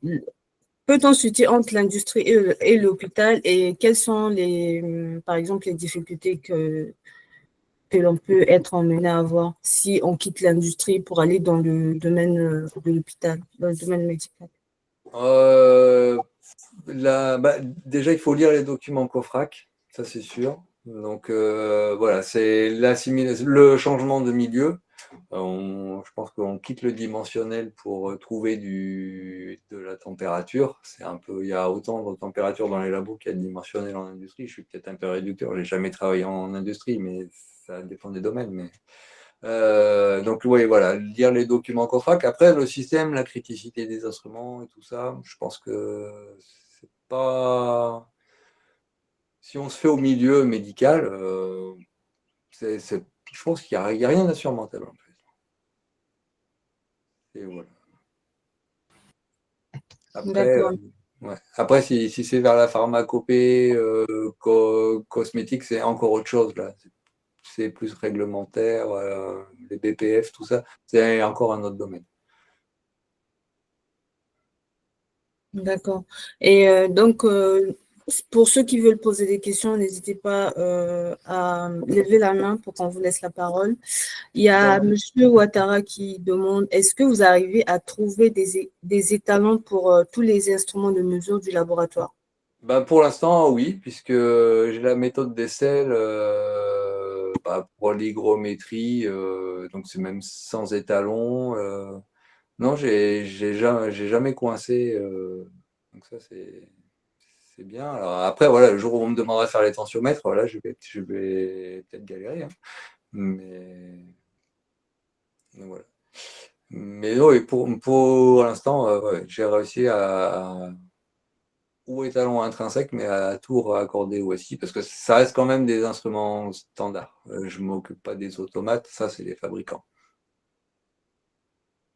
peut-on switcher entre l'industrie et l'hôpital et quelles sont par exemple, les difficultés que l'on peut être emmené à avoir si on quitte l'industrie pour aller dans le domaine de l'hôpital, dans le domaine médical? Déjà, il faut lire les documents COFRAC, ça c'est sûr. Donc voilà, c'est le changement de milieu. Je pense qu'on quitte le dimensionnel pour trouver de la température. C'est un peu, il y a autant de température dans les labos qu'il y a de dimensionnel en industrie. Je suis peut-être un peu réducteur, j'ai jamais travaillé en industrie, mais ça dépend des domaines. Donc oui, voilà, lire les documents COFRAC. Après, le système, la criticité des instruments et tout ça, je pense que c'est pas. Si on se fait au milieu médical, je pense qu'il n'y a rien d'insurmontable en fait. Et voilà. Après, D'accord, ouais. Après si c'est vers la pharmacopée, cosmétique, c'est encore autre chose là. C'est plus réglementaire, les BPF, tout ça, c'est encore un autre domaine. d'accord. Et donc, pour ceux qui veulent poser des questions, n'hésitez pas à lever la main pour qu'on vous laisse la parole. Il y a Monsieur Ouattara qui demande, est-ce que vous arrivez à trouver des étalons pour tous les instruments de mesure du laboratoire? Ben, pour l'instant, oui, puisque j'ai la méthode d'Essel pour l'hygrométrie, donc c'est même sans étalon. Non, j'ai jamais coincé, donc ça c'est bien. Alors après, voilà, le jour où on me demandera de faire les tensiomètres, voilà, je vais peut-être galérer, hein. Mais donc voilà. Mais non, et pour l'instant, ouais, j'ai réussi ou étalon intrinsèque, mais à tout raccorder aussi, parce que ça reste quand même des instruments standards. Je ne m'occupe pas des automates, ça c'est les fabricants.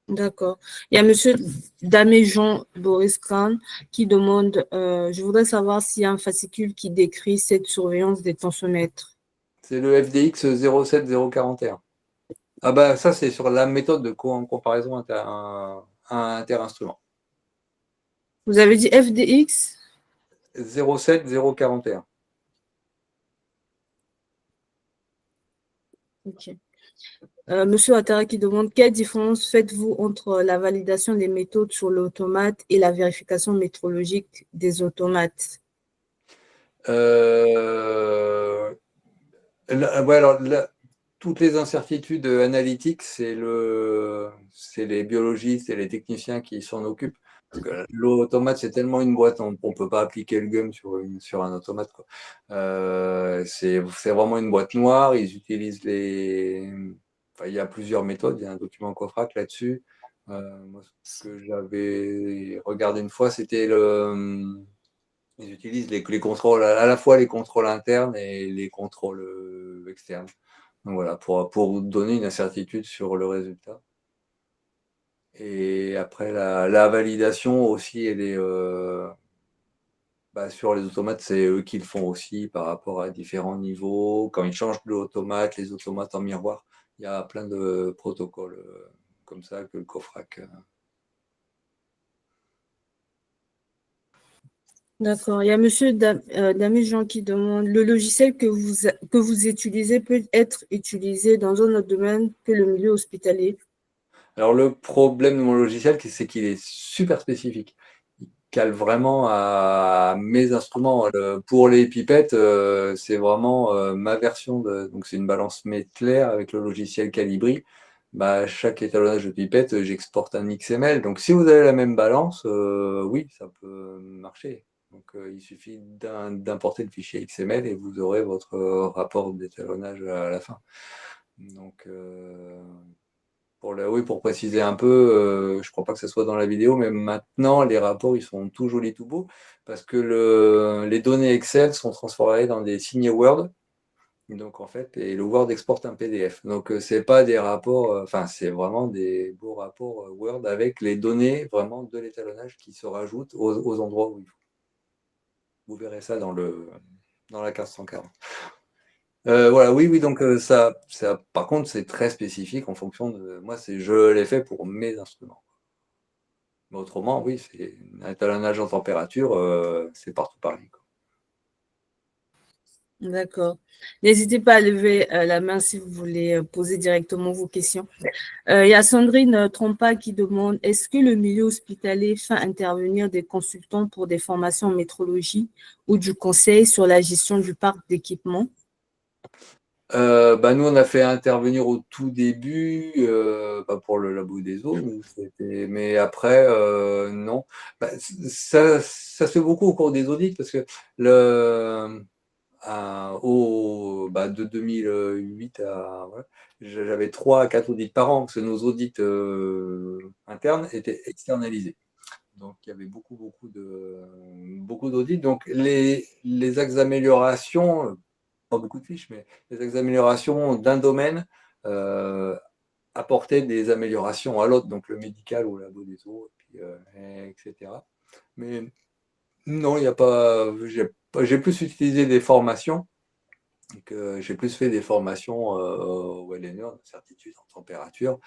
D'accord. Il y a Monsieur Daméjean Boris Kahn qui demande, je voudrais savoir s'il y a un fascicule qui décrit cette surveillance des tensiomètres. C'est le FDX 07041. Ah bah ça c'est sur la méthode de comparaison inter-instrument. Vous avez dit FDX? 07041. Ok. Monsieur Attara qui demande, quelle différence faites-vous entre la validation des méthodes sur l'automate et la vérification métrologique des automates? Ouais, alors toutes les incertitudes analytiques, c'est les biologistes et les techniciens qui s'en occupent. Parce que l'automate, c'est tellement une boîte, on ne peut pas appliquer le GUM sur un automate, quoi. C'est vraiment une boîte noire. Ils utilisent Enfin, il y a plusieurs méthodes. Il y a un document COFRAC là-dessus. Moi, ce que j'avais regardé une fois, c'était ils utilisent les contrôles, à la fois les contrôles internes et les contrôles externes. Donc voilà, pour donner une incertitude sur le résultat. Et après, la validation aussi, elle est sur les automates, c'est eux qui le font aussi par rapport à différents niveaux. Quand ils changent de l'automate, les automates en miroir, il y a plein de protocoles comme ça que le COFRAC. D'accord. Il y a Monsieur Daméjean qui demande, le logiciel que vous utilisez peut être utilisé dans un autre domaine que le milieu hospitalier? Alors le problème de mon logiciel, c'est qu'il est super spécifique. Il cale vraiment à mes instruments. Pour les pipettes, c'est vraiment ma version donc c'est une balance Mettler avec le logiciel Calibri. Chaque étalonnage de pipette, j'exporte un XML. Donc si vous avez la même balance, oui, ça peut marcher. Donc il suffit d'importer le fichier XML et vous aurez votre rapport d'étalonnage à la fin. Donc oui, pour préciser un peu, je ne crois pas que ce soit dans la vidéo, mais maintenant, les rapports, ils sont tout jolis, tout beaux, parce que les données Excel sont transformées dans des signés Word, Donc, en fait, et le Word exporte un PDF. Donc, c'est pas des rapports, enfin, c'est vraiment des beaux rapports Word avec les données vraiment de l'étalonnage qui se rajoutent aux endroits où il faut. Vous verrez ça dans la 1540. Voilà, oui, donc par contre, c'est très spécifique en fonction de. Moi, je l'ai fait pour mes instruments. Mais autrement, oui, c'est un étalonnage en température, c'est partout pareil, quoi. D'accord. N'hésitez pas à lever la main si vous voulez poser directement vos questions. Il y a Sandrine Trompa qui demande, est-ce que le milieu hospitalier fait intervenir des consultants pour des formations en métrologie ou du conseil sur la gestion du parc d'équipement? Nous, on a fait intervenir au tout début, pour le labo des eaux, mais après, non. Ça se fait beaucoup au cours des audits parce que de 2008 à, voilà, j'avais 3 à 4 audits par an parce que nos audits internes étaient externalisés. Donc, il y avait beaucoup d'audits. Donc, les axes d'amélioration, pas beaucoup de fiches, mais les améliorations d'un domaine apportaient des améliorations à l'autre, donc le médical ou la labo des eaux, etc. Mais non, il n'y a pas. J'ai plus utilisé des formations, j'ai plus fait des formations au LNE, en certitude, en température,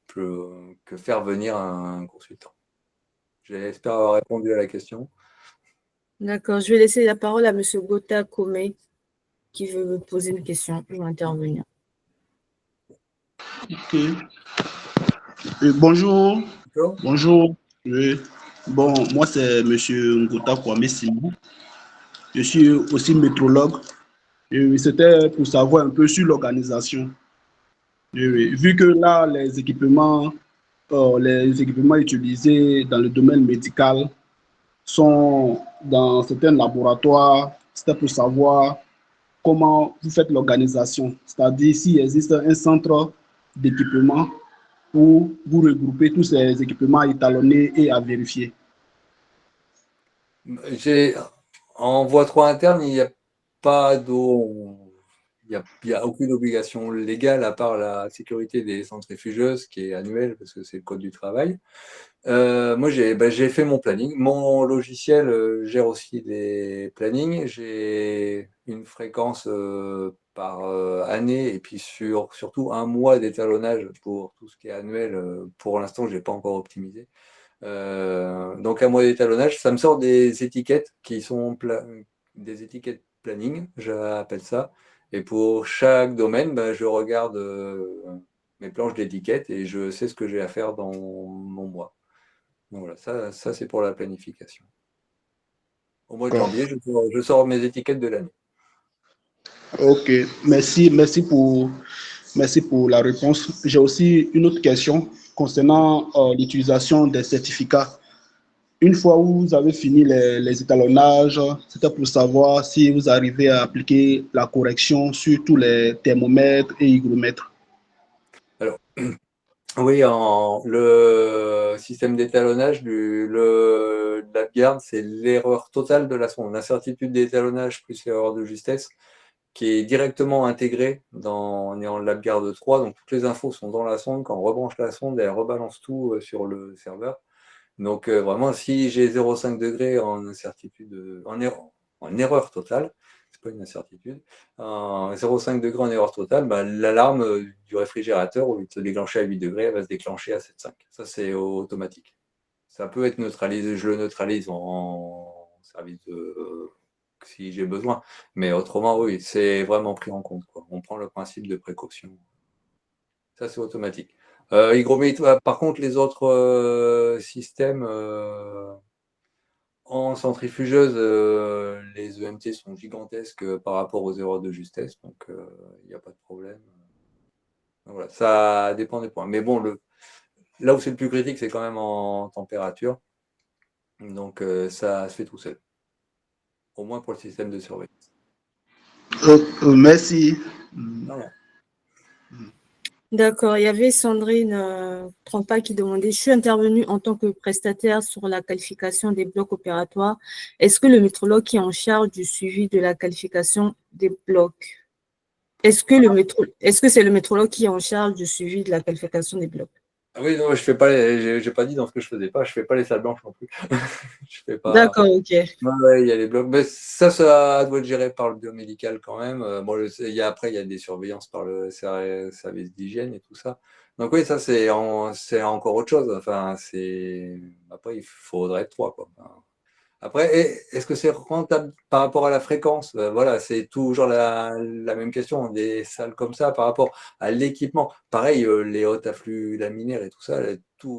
que faire venir un consultant. J'espère avoir répondu à la question. D'accord, je vais laisser la parole à M. Gotha Kome qui veut me poser une question. Je vais intervenir. Ok. Bonjour. D'accord. Bonjour. Oui. Bon, moi c'est Monsieur Ngota Kwame Simon. Je suis aussi métrologue. Et oui, c'était pour savoir un peu sur l'organisation. Et oui, vu que là, les équipements utilisés dans le domaine médical sont dans certains laboratoires, c'était pour savoir comment vous faites l'organisation. C'est-à-dire s'il existe un centre d'équipement pour vous regrouper tous ces équipements à étalonner et à vérifier. En voie 3 interne, il n'y a pas d'eau. Il y a aucune obligation légale à part la sécurité des centrifugeuses qui est annuelle parce que c'est le code du travail. Moi, j'ai fait mon planning. Mon logiciel gère aussi les plannings. J'ai une fréquence par année et puis surtout un mois d'étalonnage pour tout ce qui est annuel. Pour l'instant, je n'ai pas encore optimisé. Donc un mois d'étalonnage, ça me sort des étiquettes qui sont des étiquettes planning, j'appelle ça. Et pour chaque domaine, je regarde mes planches d'étiquettes et je sais ce que j'ai à faire dans mon mois. Donc voilà, ça c'est pour la planification. Au mois de janvier, je sors mes étiquettes de l'année. Ok, merci pour la réponse. J'ai aussi une autre question concernant l'utilisation des certificats. Une fois où vous avez fini les étalonnages, c'était pour savoir si vous arrivez à appliquer la correction sur tous les thermomètres et hygromètres. Alors, oui, le système d'étalonnage de la garde, c'est l'erreur totale de la sonde. L'incertitude d'étalonnage plus l'erreur de justesse qui est directement intégrée on est en LabGarde 3, donc toutes les infos sont dans la sonde. Quand on rebranche la sonde, elle rebalance tout sur le serveur. Donc vraiment, si j'ai 0,5 degrés en incertitude, en erreur totale, c'est pas une incertitude, 0,5 degrés en erreur totale, l'alarme du réfrigérateur, au lieu de se déclencher à 8 degrés, elle va se déclencher à 7,5. Ça, c'est automatique. Ça peut être neutralisé, je le neutralise en service si j'ai besoin. Mais autrement, oui, c'est vraiment pris en compte, quoi. On prend le principe de précaution. Ça, c'est automatique. Hygromètre, par contre, les autres systèmes en centrifugeuse, les EMT sont gigantesques par rapport aux erreurs de justesse, donc il n'y a pas de problème. Donc, voilà, ça dépend des points. Mais bon, là où c'est le plus critique, c'est quand même en température. Donc ça se fait tout seul. Au moins pour le système de surveillance. Merci. Voilà. D'accord, il y avait Sandrine Trompa qui demandait, je suis intervenue en tant que prestataire sur la qualification des blocs opératoires. Est-ce que le métrologue est en charge du suivi de la qualification des blocs? Est-ce que c'est le métrologue qui est en charge du suivi de la qualification des blocs? Ah oui, non, je fais pas j'ai pas dit dans ce que je faisais pas, je fais pas les salles blanches non plus. Je fais pas. D'accord, ok. Ouais, il y a les blocs. Mais ça doit être géré par le biomédical quand même. Bon, après, il y a des surveillances par le service d'hygiène et tout ça. Donc oui, ça, c'est encore autre chose. Enfin, après, il faudrait être trois, quoi. Enfin, après, est-ce que c'est rentable par rapport à la fréquence? Voilà, c'est toujours la même question. Des salles comme ça par rapport à l'équipement. Pareil, les hautes afflux laminaires et tout ça,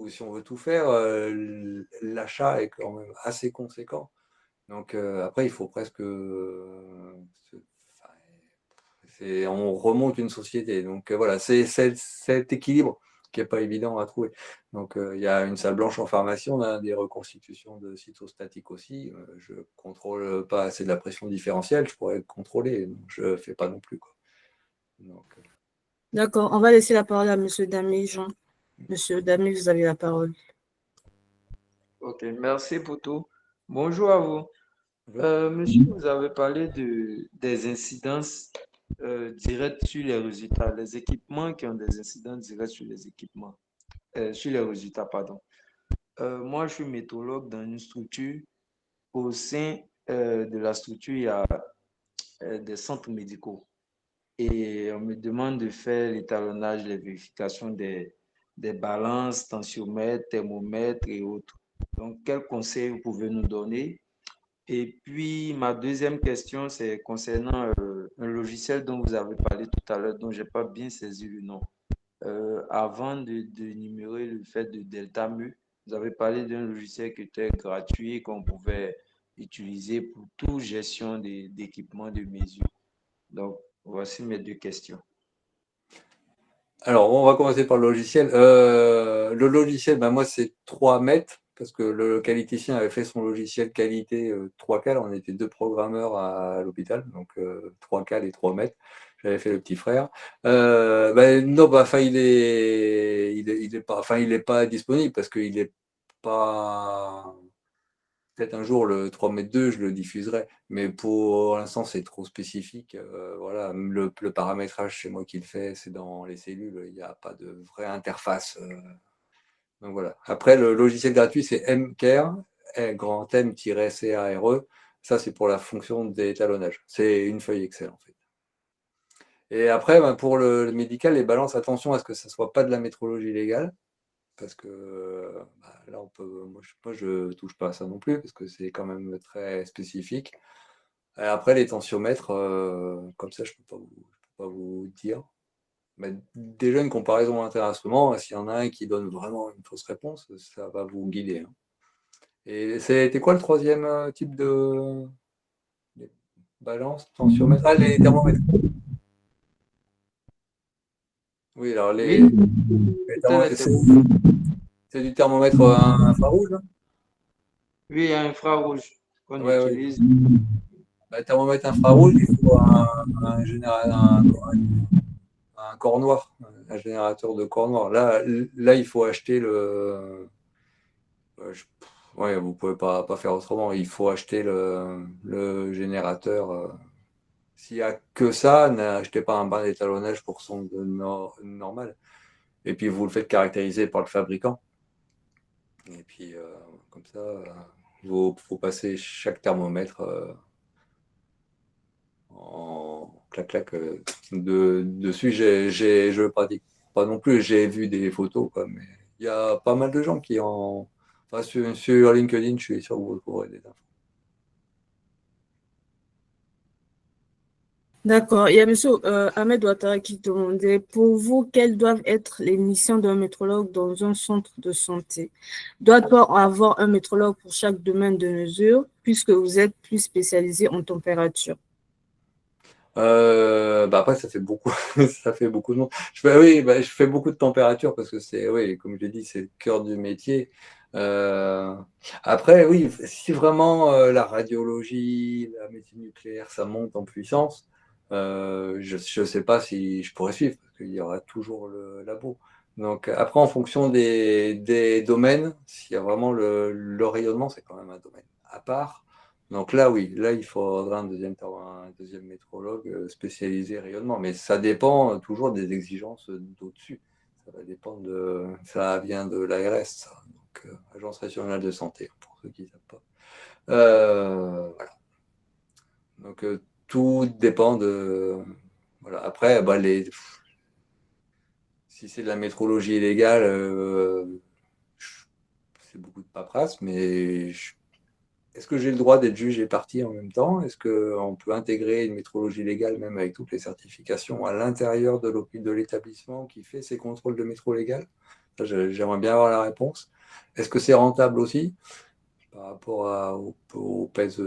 si on veut tout faire, l'achat est quand même assez conséquent. Donc après, il faut presque, enfin, on remonte une société. Donc voilà, c'est cet équilibre qui n'est pas évident à trouver. Donc il y a une salle blanche en pharmacie, on a des reconstitutions de cytostatiques aussi. Je ne contrôle pas assez de la pression différentielle, je pourrais le contrôler, donc je ne fais pas non plus, quoi. Donc, D'accord, on va laisser la parole à Monsieur Damé, Jean. Monsieur Damé, vous avez la parole. Ok, merci pour tout. Bonjour à vous. voilà. Monsieur, vous avez parlé des incidences directes sur les résultats, les équipements qui ont des incidences directes sur les équipements, sur les résultats, pardon. Moi, je suis méthodologue dans une structure. Au sein de la structure, il y a des centres médicaux. Et on me demande de faire l'étalonnage, les vérifications des balances, tensiomètres, thermomètres et autres. Donc, quels conseils vous pouvez nous donner? Et puis, ma deuxième question, c'est concernant un logiciel dont vous avez parlé tout à l'heure, dont je n'ai pas bien saisi le nom. Avant d'énumérer le fait de DeltaMu, vous avez parlé d'un logiciel qui était gratuit et qu'on pouvait utiliser pour toute gestion d'équipements de mesure. Donc, voici mes deux questions. Alors, on va commencer par le logiciel. Le logiciel, ben moi, c'est 3 mètres, parce que le qualiticien avait fait son logiciel qualité 3Cal. On était 2 programmeurs à l'hôpital, donc 3Cal et 3 mètres. J'avais fait le petit frère. Non, enfin, il est pas disponible parce qu'il est pas. Peut-être un jour, le 3 m 2, je le diffuserai, mais pour l'instant, c'est trop spécifique. Voilà, le paramétrage, c'est moi qui le fais, c'est dans les cellules, il n'y a pas de vraie interface. Donc voilà. Après, le logiciel gratuit, c'est MCare, grand M-CARE. Ça, c'est pour la fonction d'étalonnage. C'est une feuille Excel, en fait. Et après, ben, pour le médical, les balances, attention à ce que ça ne soit pas de la métrologie légale. Parce que là, moi, je touche pas à ça non plus, parce que c'est quand même très spécifique. Et après, les tensiomètres, comme ça, je peux pas vous dire. Mais déjà, une comparaison interinstruments, s'il y en a un qui donne vraiment une fausse réponse, ça va vous guider, hein. Et c'était quoi le troisième type de balance, tensiomètre? Ah, les thermomètres. Oui, alors Oui, les c'était les thermomètres, thermomètres. c'est du thermomètre infrarouge, là? Oui, il y a un infrarouge qu'on Ouais, ouais. utilise. Le thermomètre infrarouge, il faut un corps noir, un générateur de corps noir. Là, il faut acheter ouais, vous pouvez pas faire autrement. Il faut acheter le générateur. S'il n'y a que ça, n'achetez pas un bain d'étalonnage pour sonde normal. Et puis vous le faites caractériser par le fabricant. Et puis comme ça, il faut passer chaque thermomètre en clac-clac dessus. Je pratique pas non plus, j'ai vu des photos, quoi, mais il y a pas mal de gens qui en. Enfin, sur LinkedIn, je suis sûr que vous trouverez des infos. D'accord. Il y a Monsieur Ahmed Ouattara qui demandait, pour vous, quelles doivent être les missions d'un métrologue dans un centre de santé? Doit-on avoir un métrologue pour chaque domaine de mesure, puisque vous êtes plus spécialisé en température? Après, ça fait beaucoup, ça fait beaucoup de monde. Oui, je fais beaucoup de température parce que oui, comme je l'ai dit, c'est le cœur du métier. Euh, Après, oui, si vraiment la radiologie, la médecine nucléaire, ça monte en puissance, je ne sais pas si je pourrais suivre parce qu'il y aura toujours le labo. Donc après, en fonction des domaines, s'il y a vraiment le rayonnement, c'est quand même un domaine à part. Donc là, oui, là, il faudra un deuxième deuxième métrologue spécialisé rayonnement. Mais ça dépend toujours des exigences d'au-dessus. Ça va dépendre ça vient de l'ARS, ça. Donc, Agence régionale de santé, pour ceux qui ne savent pas. Voilà. Donc, tout dépend de. Voilà. Après, si c'est de la métrologie illégale, c'est beaucoup de paperasse, mais est-ce que j'ai le droit d'être juge et partie en même temps? Est-ce qu'on peut intégrer une métrologie légale, même avec toutes les certifications, à l'intérieur de l'établissement qui fait ces contrôles de métro légal? J'aimerais bien avoir la réponse. Est-ce que c'est rentable aussi par rapport au PES,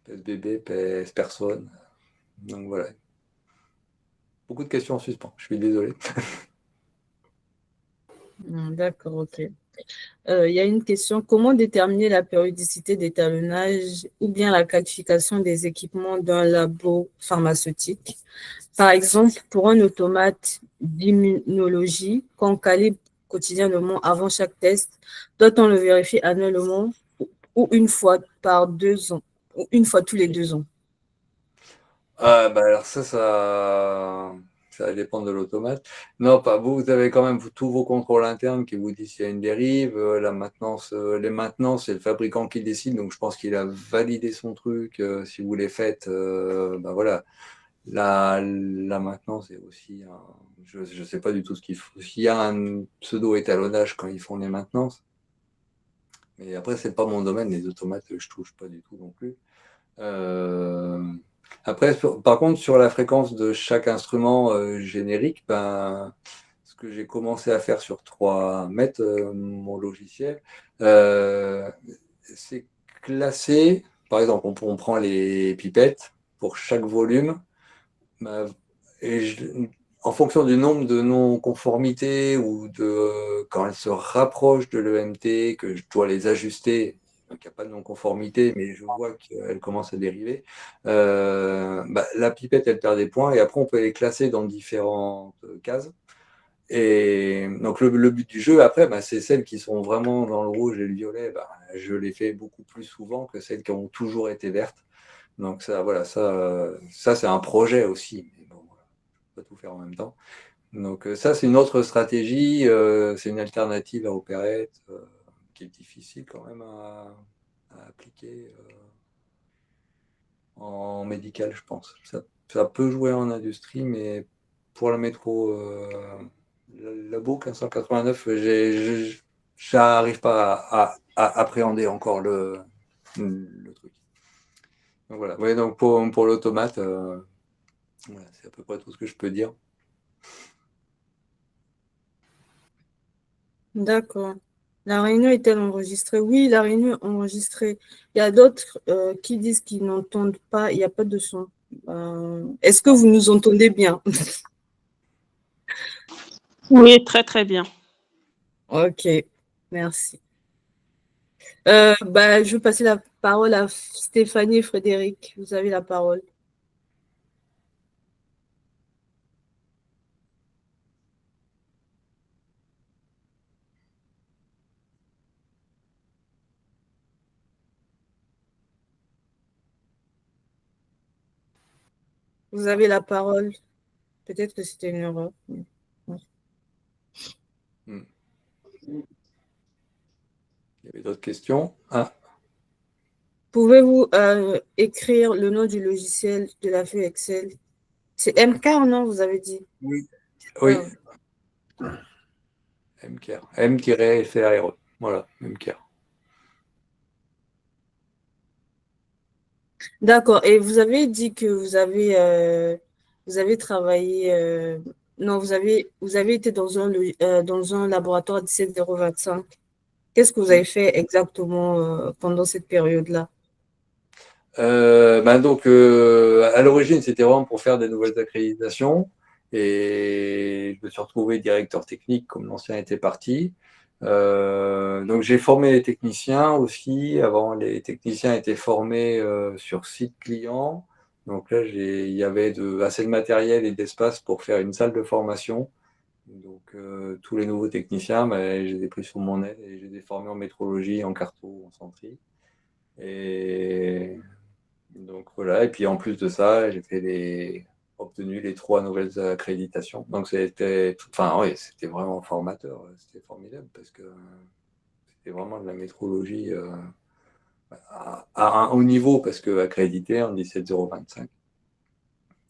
bébé, PES personne? Donc voilà. Beaucoup de questions en suspens. Je suis désolé. D'accord, ok. Il y a une question. Comment déterminer la périodicité d'étalonnage ou bien la qualification des équipements d'un labo pharmaceutique? Par exemple, pour un automate d'immunologie qu'on calibre quotidiennement avant chaque test, doit-on le vérifier annuellement ou une fois par 2 ans, ou une fois tous les 2 ans? Alors ça va dépendre de l'automate. Non, pas vous. Vous avez quand même tous vos contrôles internes qui vous disent s'il y a une dérive. La maintenance, les maintenances, c'est le fabricant qui décide. Donc, je pense qu'il a validé son truc. Si vous les faites, voilà. La maintenance est aussi je ne sais pas du tout ce qu'il faut. S'il y a un pseudo-étalonnage quand ils font les maintenances. Mais après, c'est pas mon domaine. Les automates, je touche pas du tout non plus. Après, par contre, sur la fréquence de chaque instrument générique, ce que j'ai commencé à faire sur 3 mètres, mon logiciel, c'est classer. Par exemple, on prend les pipettes pour chaque volume, et en fonction du nombre de non-conformités ou de quand elles se rapprochent de l'EMT, que je dois les ajuster. Donc, il n'y a pas de non-conformité, mais je vois qu'elle commence à dériver. La pipette, elle perd des points et après, on peut les classer dans différentes cases. Et donc, le but du jeu, après, c'est celles qui sont vraiment dans le rouge et le violet. Je les fais beaucoup plus souvent que celles qui ont toujours été vertes. Donc, ça, voilà, ça c'est un projet aussi. Mais bon, voilà, je ne peux pas tout faire en même temps. Donc, ça, c'est une autre stratégie. C'est une alternative à Operette qui est difficile quand même à appliquer en médical, je pense. Ça peut jouer en industrie, mais pour la métro, labo 1589, j'arrive pas à appréhender encore le truc. Donc voilà. Ouais, donc pour l'automate, voilà, c'est à peu près tout ce que je peux dire. D'accord. La réunion est-elle enregistrée? Oui, la réunion est enregistrée. Il y a d'autres qui disent qu'ils n'entendent pas, il n'y a pas de son. Est-ce que vous nous entendez bien? Oui, très, très bien. Ok, merci. Je vais passer la parole à Stéphanie et Frédéric. Vous avez la parole. Vous avez la parole. Peut-être que c'était une erreur. Il y avait d'autres questions? Pouvez-vous écrire le nom du logiciel de la feuille Excel? C'est MCAR, non, vous avez dit? Oui. Oui. MCAR. M-FRE. Voilà, MCAR. D'accord. Et vous avez dit que vous avez travaillé, non, vous avez été dans un laboratoire 17025. Qu'est-ce que vous avez fait exactement pendant cette période-là? Donc, à l'origine, c'était vraiment pour faire des nouvelles accréditations. Et je me suis retrouvé directeur technique comme l'ancien était parti. Donc, j'ai formé les techniciens aussi. Avant, les techniciens étaient formés sur site client. Donc là, il y avait assez de matériel et d'espace pour faire une salle de formation. Donc, tous les nouveaux techniciens, je les ai pris sur mon aile et je les ai formés en métrologie, en carto, en centrie. Et Donc voilà, et puis en plus de ça, obtenu les 3 nouvelles accréditations. Donc c'était vraiment formateur, c'était formidable parce que c'était vraiment de la métrologie à un haut niveau parce que accrédité en 17025.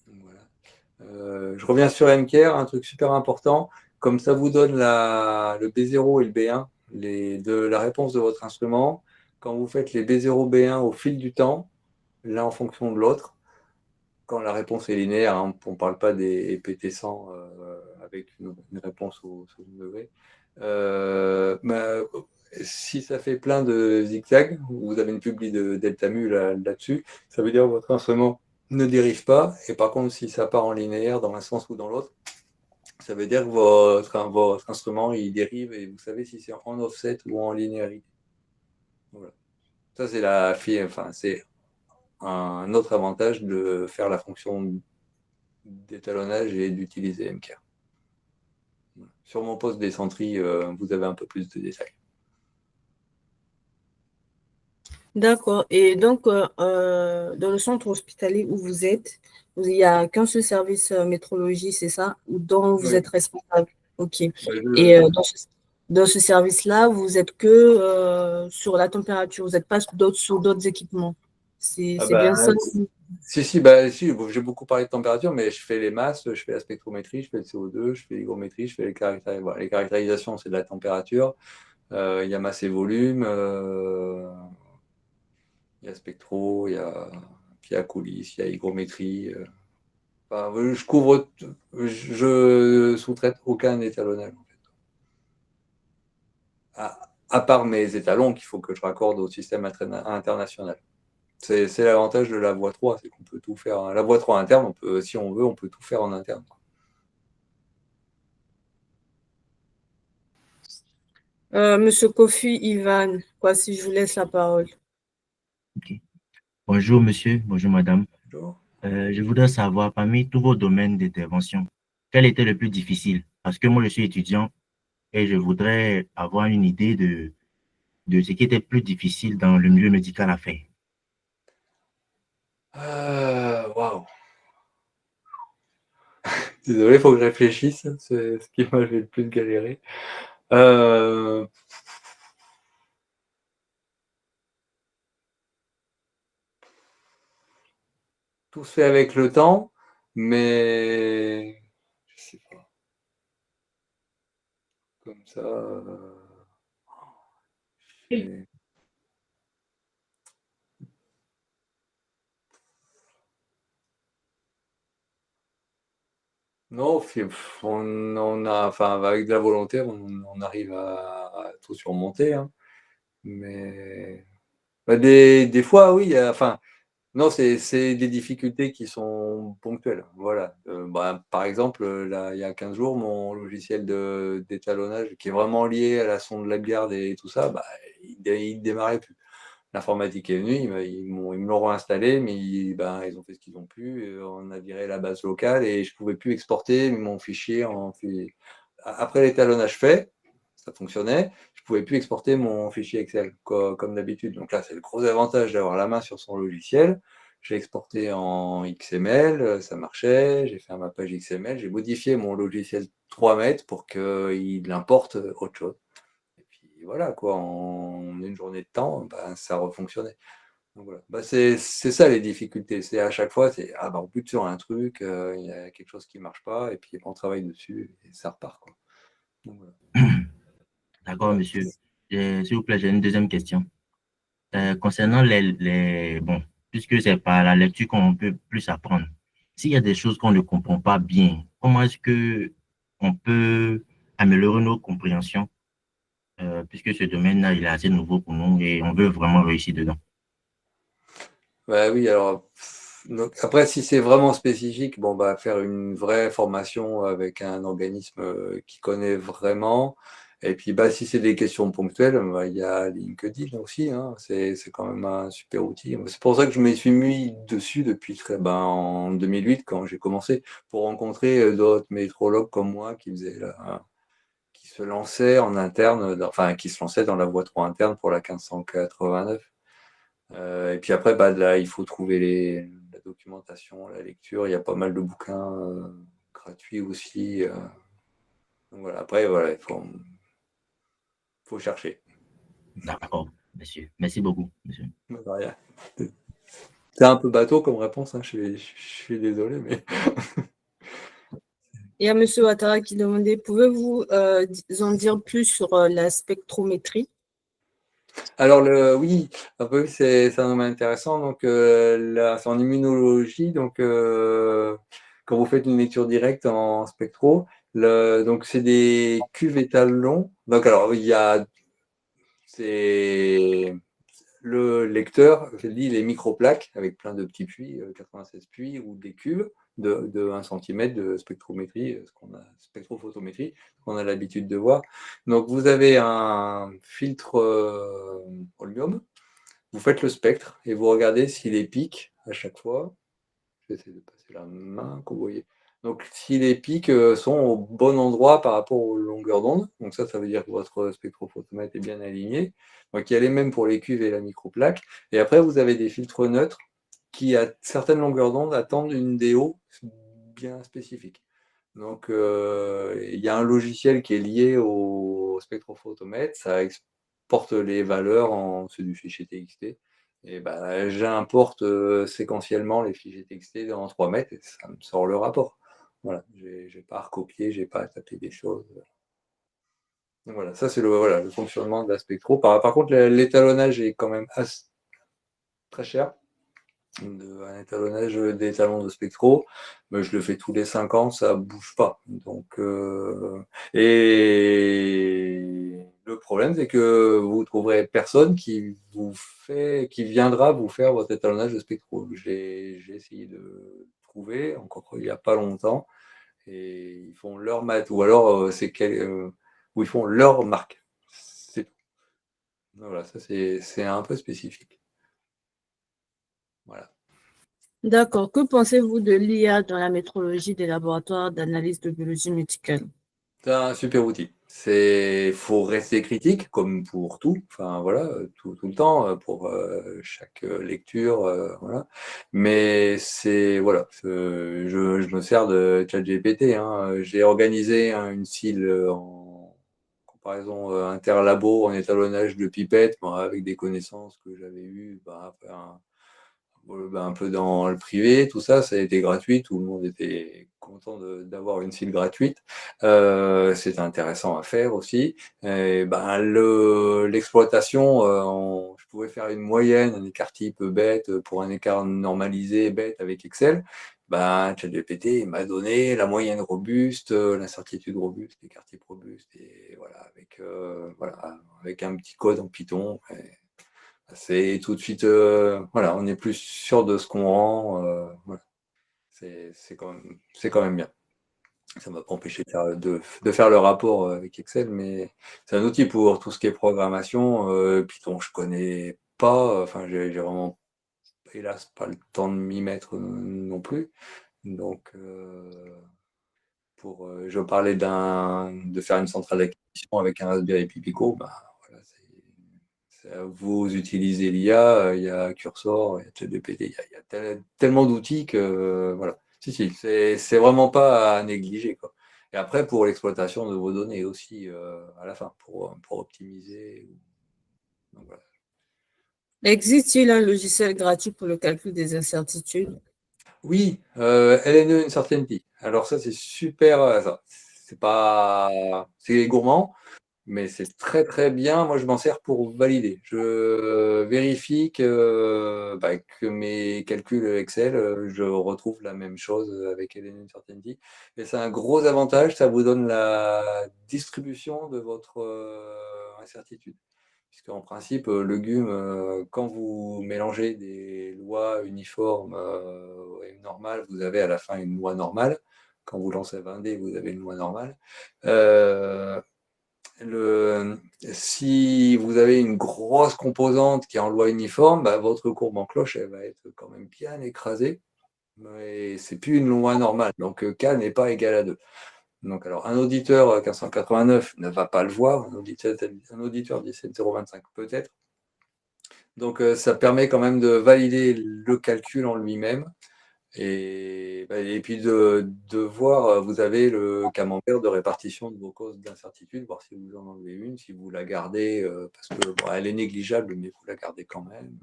Donc voilà. Je reviens sur MCARE, un truc super important. Comme ça vous donne le B0 et le B1, la réponse de votre instrument. Quand vous faites les B0, B1 au fil du temps, l'un en fonction de l'autre, quand la réponse est linéaire, hein, on ne parle pas des PT100 avec une réponse au second degré. Si ça fait plein de zigzags, vous avez une publi de delta mu là-dessus, ça veut dire que votre instrument ne dérive pas. Et par contre, si ça part en linéaire dans un sens ou dans l'autre, ça veut dire que votre instrument il dérive et vous savez si c'est en offset ou en linéarité. Voilà. Ça, c'est un autre avantage de faire la fonction d'étalonnage et d'utiliser MCARE. Sur mon poste des centris, vous avez un peu plus de détails. D'accord. Et donc, dans le centre hospitalier où vous êtes, il n'y a qu'un seul service métrologie, c'est ça, dont vous Oui. êtes responsable. OK. Ouais, Et dans ce service-là, vous êtes que sur la température, vous n'êtes pas sur d'autres équipements. C'est bien ça. Si, j'ai beaucoup parlé de température, mais je fais les masses, je fais la spectrométrie, je fais le CO2, je fais l'hygrométrie, je fais les caractérisations. Voilà, les caractérisations, c'est de la température. Il y a masse et volume, il y a spectro, il y a coulisses, il y a hygrométrie. Je sous-traite aucun étalonnage. En fait. À part mes étalons qu'il faut que je raccorde au système international. C'est l'avantage de la voie 3, c'est qu'on peut tout faire. La voie 3 interne, si on veut, on peut tout faire en interne. Monsieur Kofi Ivan, si je vous laisse la parole. Okay. Bonjour monsieur, bonjour madame. Bonjour. Je voudrais savoir, parmi tous vos domaines d'intervention, quel était le plus difficile? Parce que moi, je suis étudiant et je voudrais avoir une idée de ce qui était plus difficile dans le milieu médical à faire. Waouh. Désolé, il faut que je réfléchisse. C'est ce qui m'a fait le plus galérer. Tout se fait avec le temps, mais je sais pas. Comme ça. Non, avec de la volonté, on arrive à tout surmonter. Hein. Mais des fois, oui, non, c'est des difficultés qui sont ponctuelles. Voilà. Par exemple, là, il y a 15 jours, mon logiciel d'étalonnage, qui est vraiment lié à la sonde LabGuard et tout ça, il ne démarrait plus. L'informatique est venue, ils me l'ont réinstallé, mais ils ont fait ce qu'ils ont pu. On a viré la base locale et je ne pouvais plus exporter mon fichier. Après l'étalonnage fait, ça fonctionnait. Je ne pouvais plus exporter mon fichier Excel comme d'habitude. Donc là, c'est le gros avantage d'avoir la main sur son logiciel. J'ai exporté en XML, ça marchait. J'ai fait un mappage XML. J'ai modifié mon logiciel 3 mètres pour qu'il importe autre chose. Voilà, en une journée de temps, ça refonctionnait. Donc, voilà. C'est ça les difficultés. C'est à chaque fois, on bute sur un truc, il y a quelque chose qui ne marche pas, et puis on travaille dessus et ça repart. Quoi. Donc, voilà. D'accord, monsieur. S'il vous plaît, j'ai une deuxième question. Concernant bon, puisque c'est par la lecture qu'on peut plus apprendre, s'il y a des choses qu'on ne comprend pas bien, comment est-ce que on peut améliorer nos compréhensions? Puisque ce domaine-là, il est assez nouveau pour nous et on veut vraiment réussir dedans. Oui, alors, donc, après, si c'est vraiment spécifique, faire une vraie formation avec un organisme qui connaît vraiment. Et puis, si c'est des questions ponctuelles, il y a LinkedIn aussi. Hein, c'est quand même un super outil. C'est pour ça que je me suis mis dessus depuis en 2008, quand j'ai commencé, pour rencontrer d'autres métrologues comme moi qui se lançaient en interne, qui se lançaient dans la voie 3 interne pour la 1589. Et puis après, là, il faut trouver la documentation, la lecture. Il y a pas mal de bouquins gratuits aussi. Donc voilà, après, voilà, il faut chercher. D'accord, monsieur. Merci beaucoup, monsieur. Rien. C'est un peu bateau comme réponse, hein, je suis désolé, mais. Il y a M. Ouattara qui demandait, pouvez-vous en dire plus sur la spectrométrie? Alors, oui, un peu, c'est un domaine intéressant. Donc, c'est en immunologie. Donc, quand vous faites une lecture directe en spectro, donc c'est des cuves étalons. Donc, alors, c'est le lecteur lit les microplaques avec plein de petits puits, 96 puits, ou des cuves de 1 cm de spectrométrie, spectrophotométrie, ce qu'on a l'habitude de voir. Donc vous avez un filtre holmium, vous faites le spectre et vous regardez si les pics à chaque fois, je vais essayer de passer la main, que vous voyez. Donc, si les pics sont au bon endroit par rapport aux longueurs d'onde, donc ça veut dire que votre spectrophotomètre est bien aligné. Donc, il y a les mêmes pour les cuves et la microplaque. Et après, vous avez des filtres neutres qui, à certaines longueurs d'onde, attendent une DO bien spécifique. Donc, il y a un logiciel qui est lié au spectrophotomètre, ça exporte les valeurs c'est du fichier TXT. Et j'importe séquentiellement les fichiers TXT dans 3 mètres et ça me sort le rapport. Voilà, j'ai pas à recopier, j'ai pas à taper des choses. Donc voilà, ça c'est le fonctionnement de la spectro. Par contre, l'étalonnage est quand même très cher. Un étalonnage des talons de spectro, mais je le fais tous les 5 ans, ça bouge pas. Donc, et le problème, c'est que vous trouverez personne qui viendra vous faire votre étalonnage de spectro. J'ai essayé de trouver, encore il n'y a pas longtemps, et ils font leur mat, ou alors où ils font leur marque. C'est tout. Voilà, ça c'est un peu spécifique. Voilà. D'accord. Que pensez-vous de l'IA dans la métrologie des laboratoires d'analyse de biologie médicale? C'est un super outil. Faut rester critique, comme pour tout. Enfin voilà, tout le temps, pour chaque lecture, voilà. Mais voilà, je me sers de ChatGPT, hein. J'ai organisé une CIL en comparaison interlabo en étalonnage de pipettes, avec des connaissances que j'avais eues, un peu dans le privé, tout ça, ça a été gratuit, tout le monde était content d'avoir une CIL gratuite. C'était intéressant à faire aussi. Et l'exploitation, je pouvais faire une moyenne, un écart type bête pour un écart normalisé bête avec Excel. ChatGPT m'a donné la moyenne robuste, l'incertitude robuste, l'écart type robuste, et voilà, avec un petit code en Python. C'est tout de suite, voilà, on est plus sûr de ce qu'on rend. Voilà. C'est quand même bien. Ça ne m'a pas empêché de faire le rapport avec Excel, mais c'est un outil pour tout ce qui est programmation. Python, je connais pas. Enfin, j'ai vraiment, hélas, pas le temps de m'y mettre non plus. Donc, je parlais de faire une centrale d'acquisition avec un Raspberry Pi Pico. Voilà, vous utilisez l'IA, il y a Cursor, il y a ChatGPT, il y a tellement d'outils que voilà. Si, c'est vraiment pas à négliger, quoi. Et après, pour l'exploitation de vos données aussi, à la fin, pour optimiser. Donc, voilà. Existe-t-il un logiciel gratuit pour le calcul des incertitudes? Oui, LNE Uncertainty. Alors ça, c'est super. C'est gourmand. Mais c'est très très bien. Moi, je m'en sers pour valider. Je vérifie que mes calculs Excel, je retrouve la même chose avec LN Uncertainty. Et c'est un gros avantage, ça vous donne la distribution de votre incertitude. Puisqu'en principe, le GUM, quand vous mélangez des lois uniformes et normales, vous avez à la fin une loi normale. Quand vous lancez 20D, vous avez une loi normale. Si vous avez une grosse composante qui est en loi uniforme, votre courbe en cloche, elle va être quand même bien écrasée. Mais c'est plus une loi normale. Donc K n'est pas égal à 2. Donc alors un auditeur 1589 ne va pas le voir, un auditeur 17025 peut-être. Donc, ça permet quand même de valider le calcul en lui-même. Et puis de voir, vous avez le camembert de répartition de vos causes d'incertitude, voir si vous en enlevez une, si vous la gardez, parce que elle est négligeable, mais vous la gardez quand même.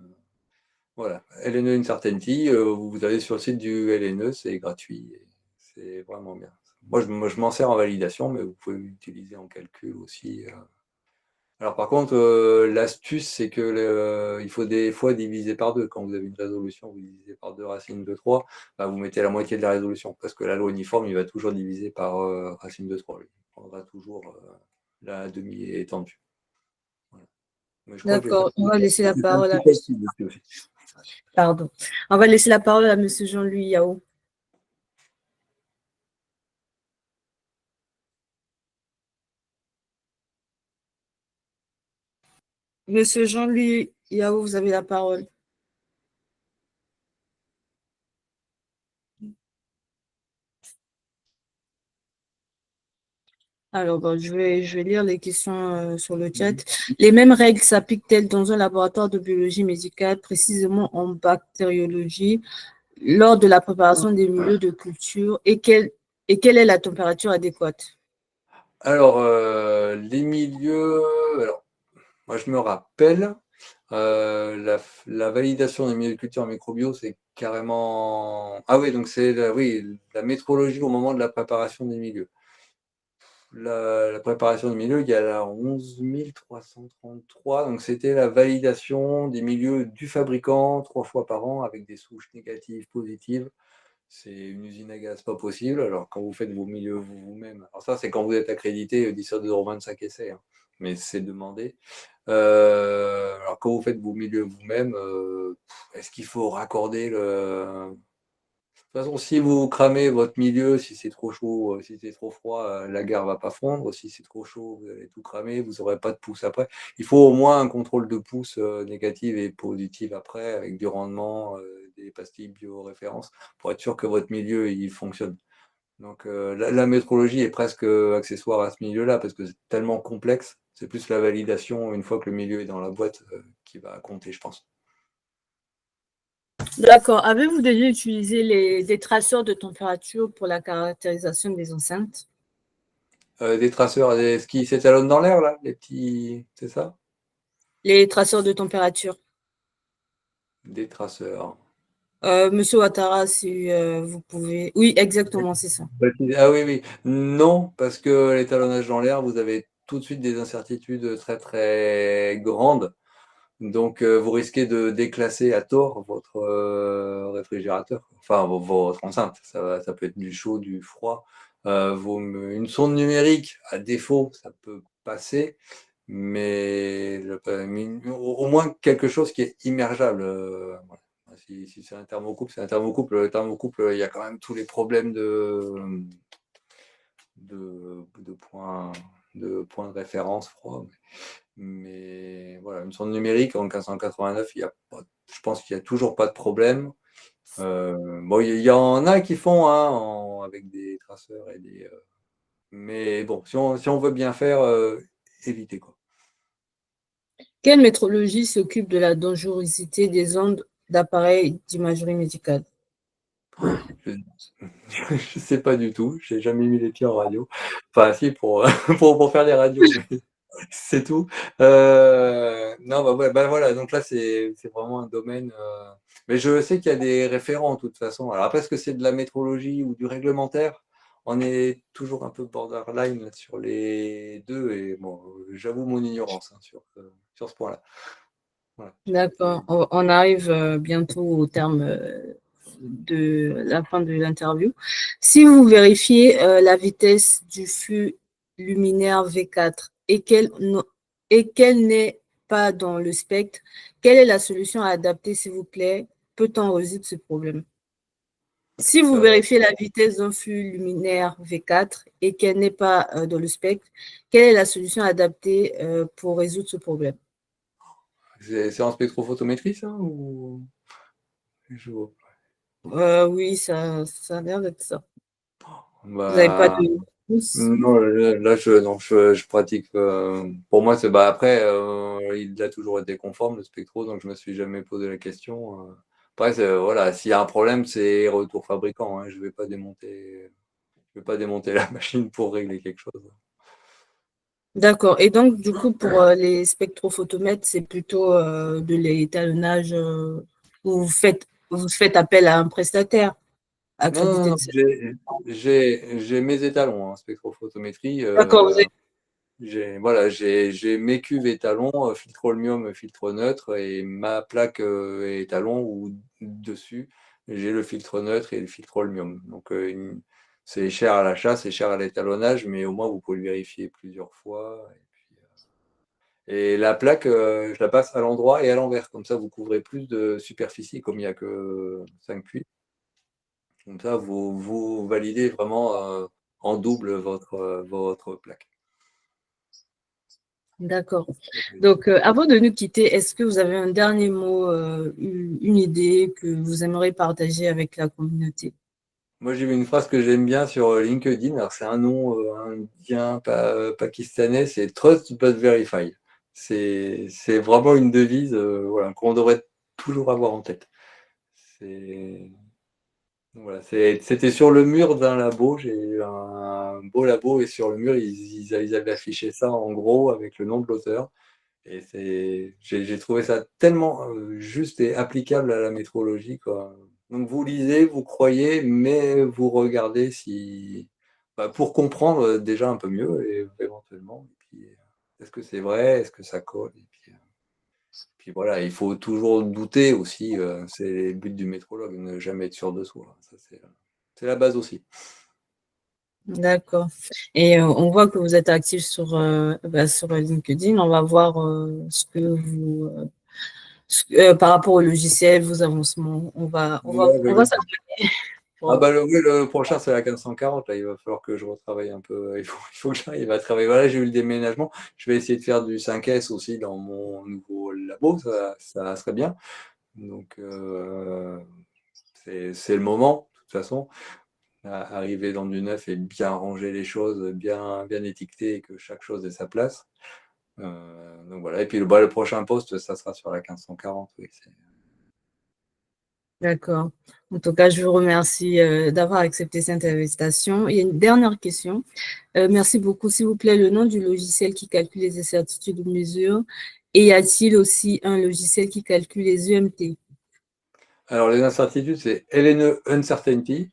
Voilà, LNE Uncertainty, vous allez sur le site du LNE, c'est gratuit, c'est vraiment bien. Moi, je m'en sers en validation, mais vous pouvez l'utiliser en calcul aussi. Alors par contre, l'astuce, c'est que il faut des fois diviser par deux. Quand vous avez une résolution, vous divisez par 2 racine de 3, bah, vous mettez la moitié de la résolution, parce que la loi uniforme, il va toujours diviser par racine de 3. Il prendra toujours la demi-étendue. Voilà. Mais je crois que j'ai fait D'accord, on va laisser la un parole à petit calcul dessus aussi. Pardon. On va laisser la parole à Monsieur Jean-Louis Yao. Monsieur Jean-Louis Yao, vous avez la parole. Alors, bon, je vais lire les questions sur le chat. Les mêmes règles s'appliquent-elles dans un laboratoire de biologie médicale, précisément en bactériologie, lors de la préparation des milieux de culture, et quelle est la température adéquate? Alors, les milieux, alors, moi je me rappelle, la validation des milieux de culture en microbio, c'est carrément. Ah oui, donc c'est la métrologie au moment de la préparation des milieux. La préparation des milieux, il y a la 11 333, donc c'était la validation des milieux du fabricant 3 fois par an avec des souches négatives, positives. C'est une usine à gaz pas possible. Alors, quand vous faites vos milieux vous-même, alors ça, c'est quand vous êtes accrédité 17,25 € essai, hein, mais c'est demandé. Alors, quand vous faites vos milieux vous-même, est-ce qu'il faut raccorder le. De toute façon, si vous cramez votre milieu, si c'est trop chaud, si c'est trop froid, la gare va pas fondre. Si c'est trop chaud, vous allez tout cramer, vous n'aurez pas de pouce après. Il faut au moins un contrôle de pouce négative et positive après, avec du rendement, des pastilles bioréférence, pour être sûr que votre milieu il fonctionne. Donc la métrologie est presque accessoire à ce milieu-là, parce que c'est tellement complexe. C'est plus la validation, une fois que le milieu est dans la boîte, qui va compter, je pense. D'accord. Avez-vous déjà utilisé des traceurs de température pour la caractérisation des enceintes? Des traceurs, ce qui s'étalonnent dans l'air, là, les petits. C'est ça? Les traceurs de température. Des traceurs. Monsieur Ouattara, si vous pouvez. Oui, exactement, c'est ça. Ah oui, oui. Non, parce que l'étalonnage dans l'air, vous avez tout de suite des incertitudes très très grandes. Donc vous risquez de déclasser à tort votre réfrigérateur, enfin votre enceinte. Ça peut être du chaud, du froid. Une sonde numérique, à défaut, ça peut passer, mais au moins quelque chose qui est immergeable. Voilà. Si c'est un thermocouple, c'est un thermocouple. Le thermocouple, il y a quand même tous les problèmes de points de référence froid. Mais voilà, une sonde numérique en 1589, je pense qu'il n'y a toujours pas de problème. Bon, il y en a qui font avec des traceurs mais bon, si on veut bien faire, évitez quoi. Quelle métrologie s'occupe de la dangerosité des ondes d'appareils d'imagerie médicale? Je ne sais pas du tout, j'ai jamais mis les pieds en radio. Enfin, si, pour faire des radios, mais c'est tout. Non, voilà, donc là, c'est vraiment un domaine. Mais je sais qu'il y a des référents, de toute façon. Alors après, est-ce que c'est de la métrologie ou du réglementaire? On est toujours un peu borderline sur les deux. Et bon, j'avoue mon ignorance sur ce point-là. Voilà. D'accord. On arrive bientôt au terme de la fin de l'interview. Si vous vérifiez la vitesse du flux luminaire V4 et qu'elle n'est pas dans le spectre, quelle est la solution à adapter, s'il vous plaît? Peut-on résoudre ce problème? Si vous vérifiez la vitesse d'un flux luminaire V4 et qu'elle n'est pas dans le spectre, quelle est la solution adaptée pour résoudre ce problème? C'est en spectrophotométrie, ça ou... Oui, ça a l'air d'être ça. Vous n'avez pas Bah, de... Non, là, je pratique. Pour moi, c'est après, il a toujours été conforme, le spectro, donc je me suis jamais posé la question. Après, voilà, s'il y a un problème, c'est retour fabricant, hein. Je vais pas démonter la machine pour régler quelque chose. D'accord. Et donc, du coup, pour les spectrophotomètres, c'est plutôt de l'étalonnage où vous faites appel à un prestataire accrédité Non, de ce- j'ai mes étalons en spectrophotométrie. D'accord, vous êtes- J'ai mes cuves étalons, filtre holmium, filtre neutre, et ma plaque étalon où dessus j'ai le filtre neutre et le filtre holmium. Donc c'est cher à l'achat, c'est cher à l'étalonnage, mais au moins vous pouvez le vérifier plusieurs fois. Et la plaque, je la passe à l'endroit et à l'envers, comme ça vous couvrez plus de superficie, comme il n'y a que 5 puits. Comme ça vous validez vraiment en double votre plaque. D'accord. Donc, avant de nous quitter, est-ce que vous avez un dernier mot, une idée que vous aimeriez partager avec la communauté? Moi, j'ai vu une phrase que j'aime bien sur LinkedIn. Alors, c'est un nom indien, pakistanais, c'est Trust but Verify. C'est vraiment une devise voilà, qu'on devrait toujours avoir en tête. Voilà, c'était sur le mur d'un labo. J'ai eu un beau labo et sur le mur, ils avaient affiché ça en gros avec le nom de l'auteur. Et j'ai trouvé ça tellement juste et applicable à la métrologie, quoi. Donc vous lisez, vous croyez, mais vous regardez pour comprendre déjà un peu mieux et éventuellement. Et puis, est-ce que c'est vrai? Est-ce que ça colle? Et puis voilà, il faut toujours douter aussi. C'est le but du métrologue, ne jamais être sûr de soi. Ça, c'est la base aussi. D'accord. Et on voit que vous êtes actif sur LinkedIn. On va voir ce que vous par rapport au logiciel, vos avancements. On va s'appeler. Ah bah oui, le prochain c'est la 1540, là il va falloir que je retravaille un peu, il faut que j'arrive à travailler. Voilà, j'ai eu le déménagement, je vais essayer de faire du 5S aussi dans mon nouveau labo, ça serait bien. Donc c'est le moment, de toute façon, arriver dans du neuf et bien ranger les choses, bien étiqueter et que chaque chose ait sa place. Donc voilà, et puis le prochain poste, ça sera sur la 1540, oui. D'accord. En tout cas, je vous remercie d'avoir accepté cette invitation. Il y a une dernière question. Merci beaucoup. S'il vous plaît, le nom du logiciel qui calcule les incertitudes de mesure. Et y a-t-il aussi un logiciel qui calcule les UMT? Alors les incertitudes, c'est LNE Uncertainty.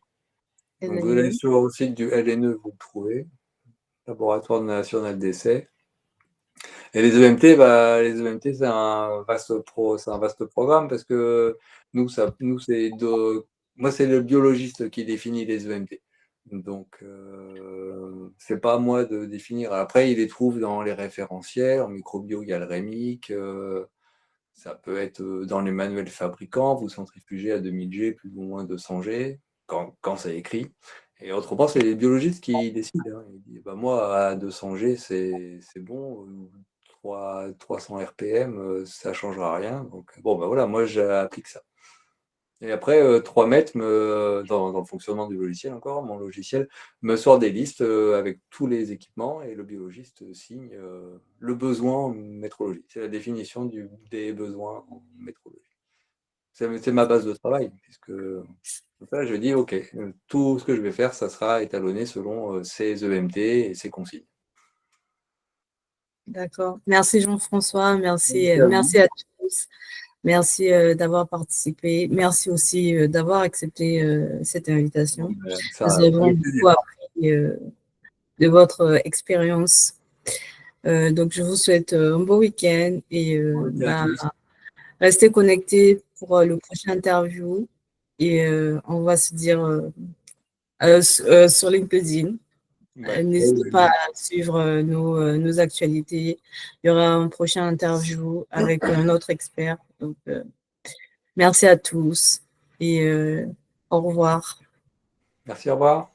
Donc vous allez LNE. sur le site du LNE, vous le trouvez, Laboratoire national d'essai. Et les EMT, c'est un vaste programme parce que moi, c'est le biologiste qui définit les EMT. Donc, c'est pas à moi de définir. Après, il les trouve dans les référentiels. En microbio, il y a le REMIC. Ça peut être dans les manuels fabricants. Vous centrifugez à 2000 G, plus ou moins 200 G, quand c'est écrit. Et autrement, c'est les biologistes qui décident, hein. Ils disent, moi, à 200 G, c'est bon. 300 RPM, ça ne changera rien. Donc, bon, voilà, moi, j'applique ça. Et après, 3 mètres, dans le fonctionnement du logiciel encore, mon logiciel me sort des listes avec tous les équipements et le biologiste signe le besoin en métrologie. C'est la définition des besoins en métrologie. C'est ma base de travail, puisque là, je dis, OK, tout ce que je vais faire, ça sera étalonné selon ces EMT et ces consignes. D'accord. Merci Jean-François. Merci à tous. Merci d'avoir participé. Merci aussi d'avoir accepté cette invitation. Nous avons beaucoup appris de votre expérience. Donc, je vous souhaite un beau week-end et restez connectés pour le prochain interview. Et on va se dire sur LinkedIn. N'hésitez pas à suivre nos actualités. Il y aura un prochain interview avec un autre expert. Donc, merci à tous et au revoir. Merci, au revoir.